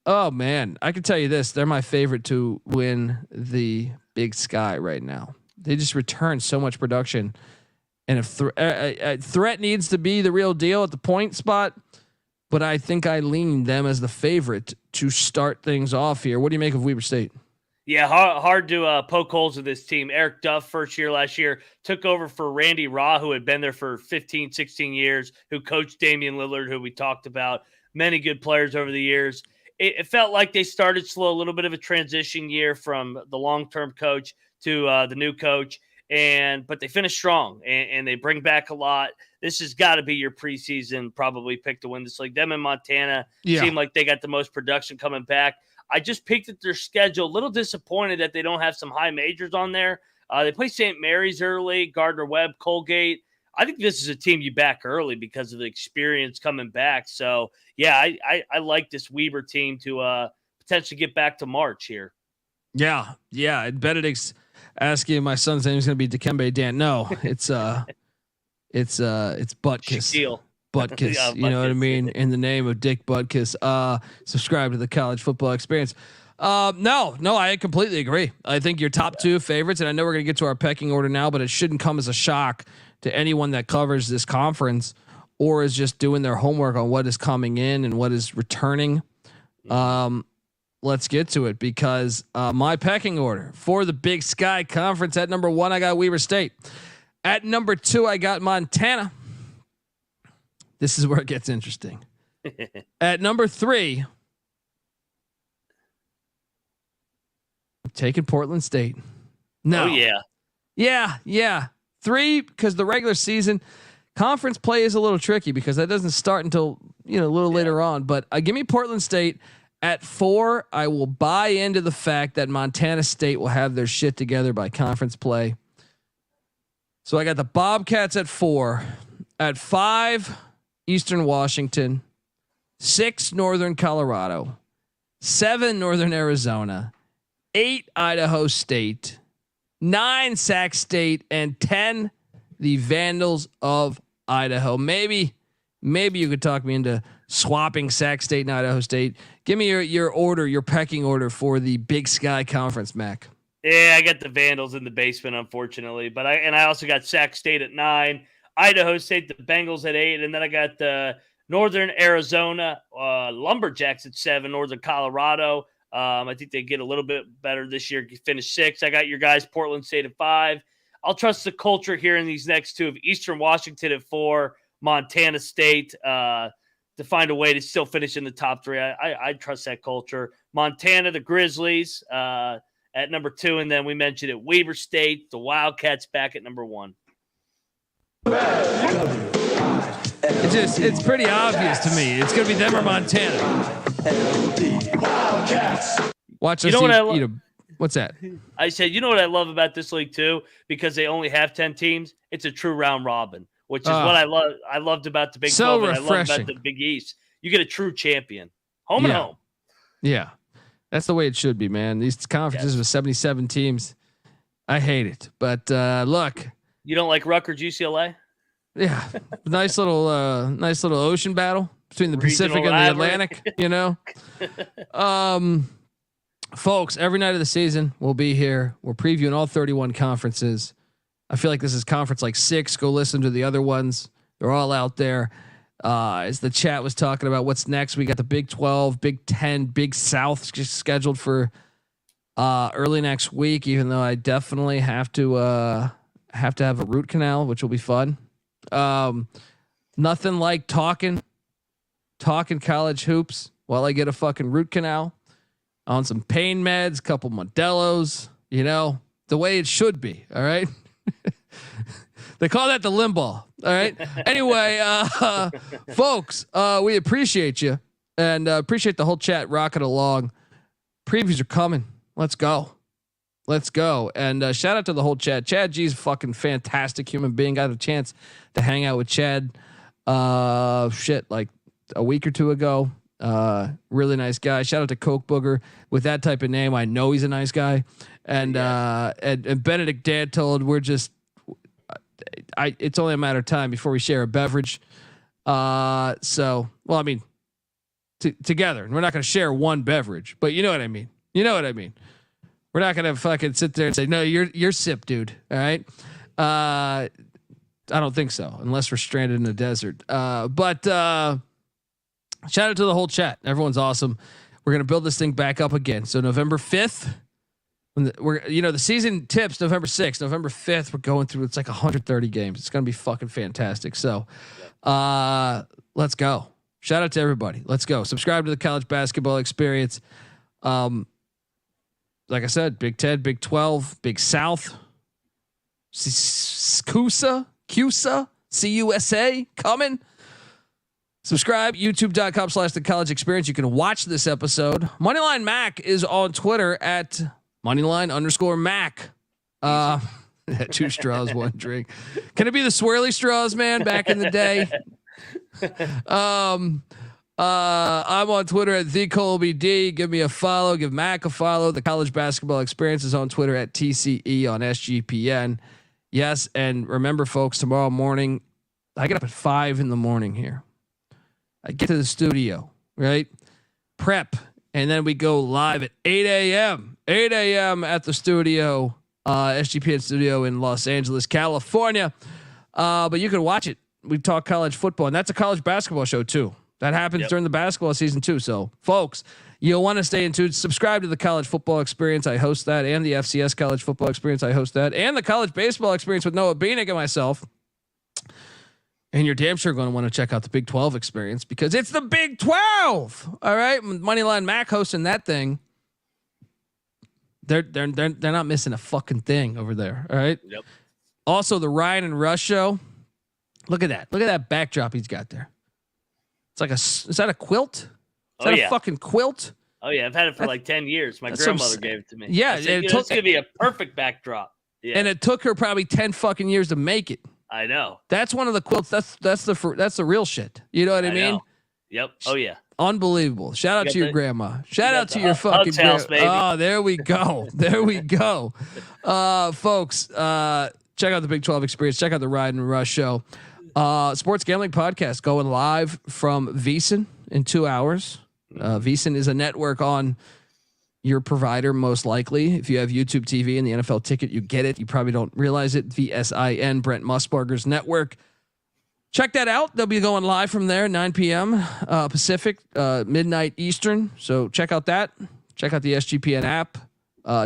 Oh man, I can tell you this. They're my favorite to win the Big Sky right now. They just return so much production. And if Threat needs to be the real deal at the point spot, but I think I lean them as the favorite to start things off here. What do you make of Weber State? Yeah, hard to poke holes with this team. Eric Duff, first year last year, took over for Randy Raw, who had been there for 15, 16 years, who coached Damian Lillard, who we talked about. Many good players over the years. It felt like they started slow, a little bit of a transition year from the long-term coach to the new coach. But they finish strong and they bring back a lot. This has got to be your preseason probably pick to win this league. Them and Montana seem like they got the most production coming back. I just peeked at their schedule. A little disappointed that they don't have some high majors on there. They play St. Mary's early, Gardner-Webb, Colgate. I think this is a team you back early because of the experience coming back. So, yeah, I like this Weber team to potentially get back to March here. Yeah. And Benedict's asking if my son's name is going to be Dikembe Dan. No, it's Butkus. Shaquille. Butkus. Yeah, you know what I mean? Butkus. In the name of Dick Butkus. Subscribe to the College Football Experience. No, I completely agree. I think your top two favorites, and I know we're going to get to our pecking order now, but it shouldn't come as a shock to anyone that covers this conference or is just doing their homework on what is coming in and what is returning. Let's get to it because my pecking order for the Big Sky Conference at number 1, I got Weber State. At number 2, I got Montana. This is where it gets interesting. At number 3, I'm taking Portland State. No. Oh, Yeah. 3, because the regular season conference play is a little tricky because that doesn't start until, a little later on. But give me Portland State. At 4, I will buy into the fact that Montana State will have their shit together by conference play. So I got the Bobcats at 4. At 5, Eastern Washington. 6, Northern Colorado. 7, Northern Arizona. 8, Idaho State. 9, Sac State. And 10, the Vandals of Idaho. Maybe you could talk me into swapping Sac State and Idaho State. Give me your pecking order for the Big Sky Conference, Mac. Yeah, I got the Vandals in the basement, unfortunately. But I also got Sac State at 9, Idaho State, the Bengals at 8, and then I got the Northern Arizona Lumberjacks at 7, Northern Colorado. I think they get a little bit better this year. Finish 6. I got your guys Portland State at 5. I'll trust the culture here in these next 2 of Eastern Washington at 4, Montana State to find a way to still finish in the top 3. I trust that culture. Montana, the Grizzlies at number 2, and then we mentioned it, Weber State, the Wildcats back at number 1. It's pretty obvious to me. It's going to be them or Montana. Watch us. What's that? I said, you know what I love about this league too, because they only have 10 teams. It's a true round robin, which is what I love. I loved about the Big 12 and I loved about the Big East. You get a true champion, home and home. Yeah, that's the way it should be, man. These conferences with 77 teams, I hate it. But look, you don't like Rutgers, UCLA? Yeah, nice little ocean battle between the Regional Pacific and the Atlantic. Folks, every night of the season we'll be here. We're previewing all 31 conferences. I feel like this is conference like 6. Go listen to the other ones. They're all out there. As the chat was talking about what's next, we got the Big 12, Big 10, Big South scheduled for early next week. Even though I definitely have to have a root canal, which will be fun. Nothing like talking college hoops while I get a fucking root canal on some pain meds, couple Modelo's, the way it should be. All right. They call that the Limbaugh. All right. Anyway, folks, we appreciate you and appreciate the whole chat rocking along. Previews are coming. Let's go. And shout out to the whole chat. Chad G's a fucking fantastic human being. Got a chance to hang out with Chad. Like a week or 2 ago. Really nice guy. Shout out to Coke Booger. With that type of name, I know he's a nice guy. And and Benedict Dad told it's only a matter of time before we share a beverage. Together. We're not going to share one beverage, but you know what I mean. We're not going to fucking sit there and say, no, you're sip, dude. All right. I don't think so, unless we're stranded in the desert. But shout out to the whole chat. Everyone's awesome. We're going to build this thing back up again. So November 5th, when the season tips November 6th, November 5th, we're going through, it's like 130 games. It's going to be fucking fantastic. So let's go. Shout out to everybody. Let's go. Subscribe to the College Basketball Experience. Like I said, Big 10, Big 12, Big South, CUSA, CUSA coming. Subscribe, youtube.com/the college experience. You can watch this episode. Moneyline Mac is on Twitter at Moneyline_Mac. 2 straws, 1 drink. Can it be the swirly straws, man? Back in the day. I'm on Twitter at TheColbyD. Give me a follow. Give Mac a follow. The College Basketball Experience is on Twitter at TCE on SGPN. Yes, and remember, folks, tomorrow morning, I get up at 5 in the morning here. I get to the studio, right? Prep, and then we go live at 8 a.m. 8 a.m. at the studio, SGPN studio in Los Angeles, California. But you can watch it. We talk college football, and that's a college basketball show too. That happens during the basketball season too. So, folks, you'll want to stay in tune. Subscribe to the College Football Experience. I host that, and the FCS College Football Experience. I host that, and the College Baseball Experience with Noah Beanick and myself. And you're damn sure going to want to check out the Big 12 Experience because it's the Big 12. All right, Moneyline Mac hosting that thing. They're not missing a fucking thing over there. All right. Yep. Also, the Ryan and Rush show. Look at that. Look at that backdrop he's got there. It's like is that a quilt? Is that a fucking quilt? Oh yeah, I've had it for like 10 years. My grandmother gave it to me. Yeah, it's gonna be a perfect backdrop. Yeah. And it took her probably 10 fucking years to make it. I know. That's one of the quilts. That's the real shit. You know what I mean? Know. Yep. Oh yeah. Unbelievable. Shout out to your grandma. Shout out to your fucking grandma. Oh, there we go. There we go. Folks, check out the Big 12 Experience. Check out the Ride and Rush show. Sports Gambling Podcast going live from VSiN in 2 hours. VSiN is a network on your provider, most likely. If you have YouTube TV and the NFL ticket, you get it. You probably don't realize it. VSIN, Brent Musburger's network. Check that out. They'll be going live from there, 9 p.m. Pacific, midnight Eastern. So check out that. Check out the SGPN app.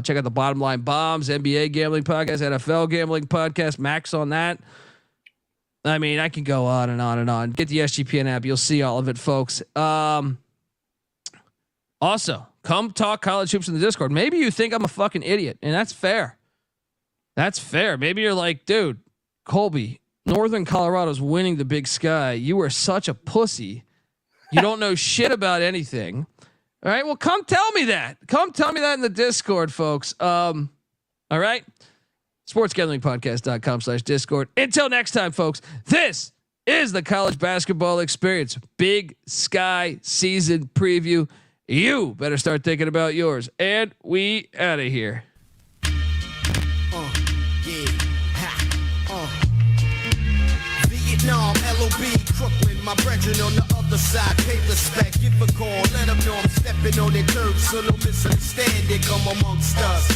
Check out the Bottom Line Bombs, NBA Gambling Podcast, NFL Gambling Podcast. Max on that. I mean, I can go on and on and on. Get the SGPN app. You'll see all of it, folks. Also, come talk college hoops in the Discord. Maybe you think I'm a fucking idiot, and that's fair. That's fair. Maybe you're like, dude, Colby, Northern Colorado's winning the Big Sky. You are such a pussy. You don't know shit about anything. All right. Well, come tell me that. Come tell me that in the Discord, folks. All right. SportsGamblingPodcast.com/Discord. Until next time, folks, this is the College Basketball Experience Big Sky Season Preview. You better start thinking about yours. And we out of here. Vietnam, LOB, Brooklyn, my brethren on the other side, pay respect, give a call, let them know I'm stepping on their turf, so no misunderstanding come amongst us.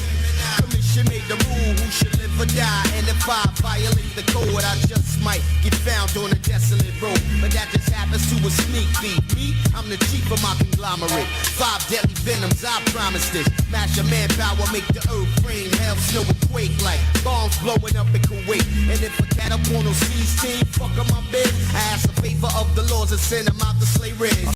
Commission made the rule, who should live or die, and if I violate the code, I just might get found on a desolate road, but that just happens to a sneak thief. Me, I'm the chief of my conglomerate, 5 deadly venoms, I promise this, mash a manpower, make the earth rain, hell, snow, and quake like bombs blowing up in Kuwait, and if a cat up on no seas team, fuck on my bed, I ask a favor of the laws and send them out to slay red.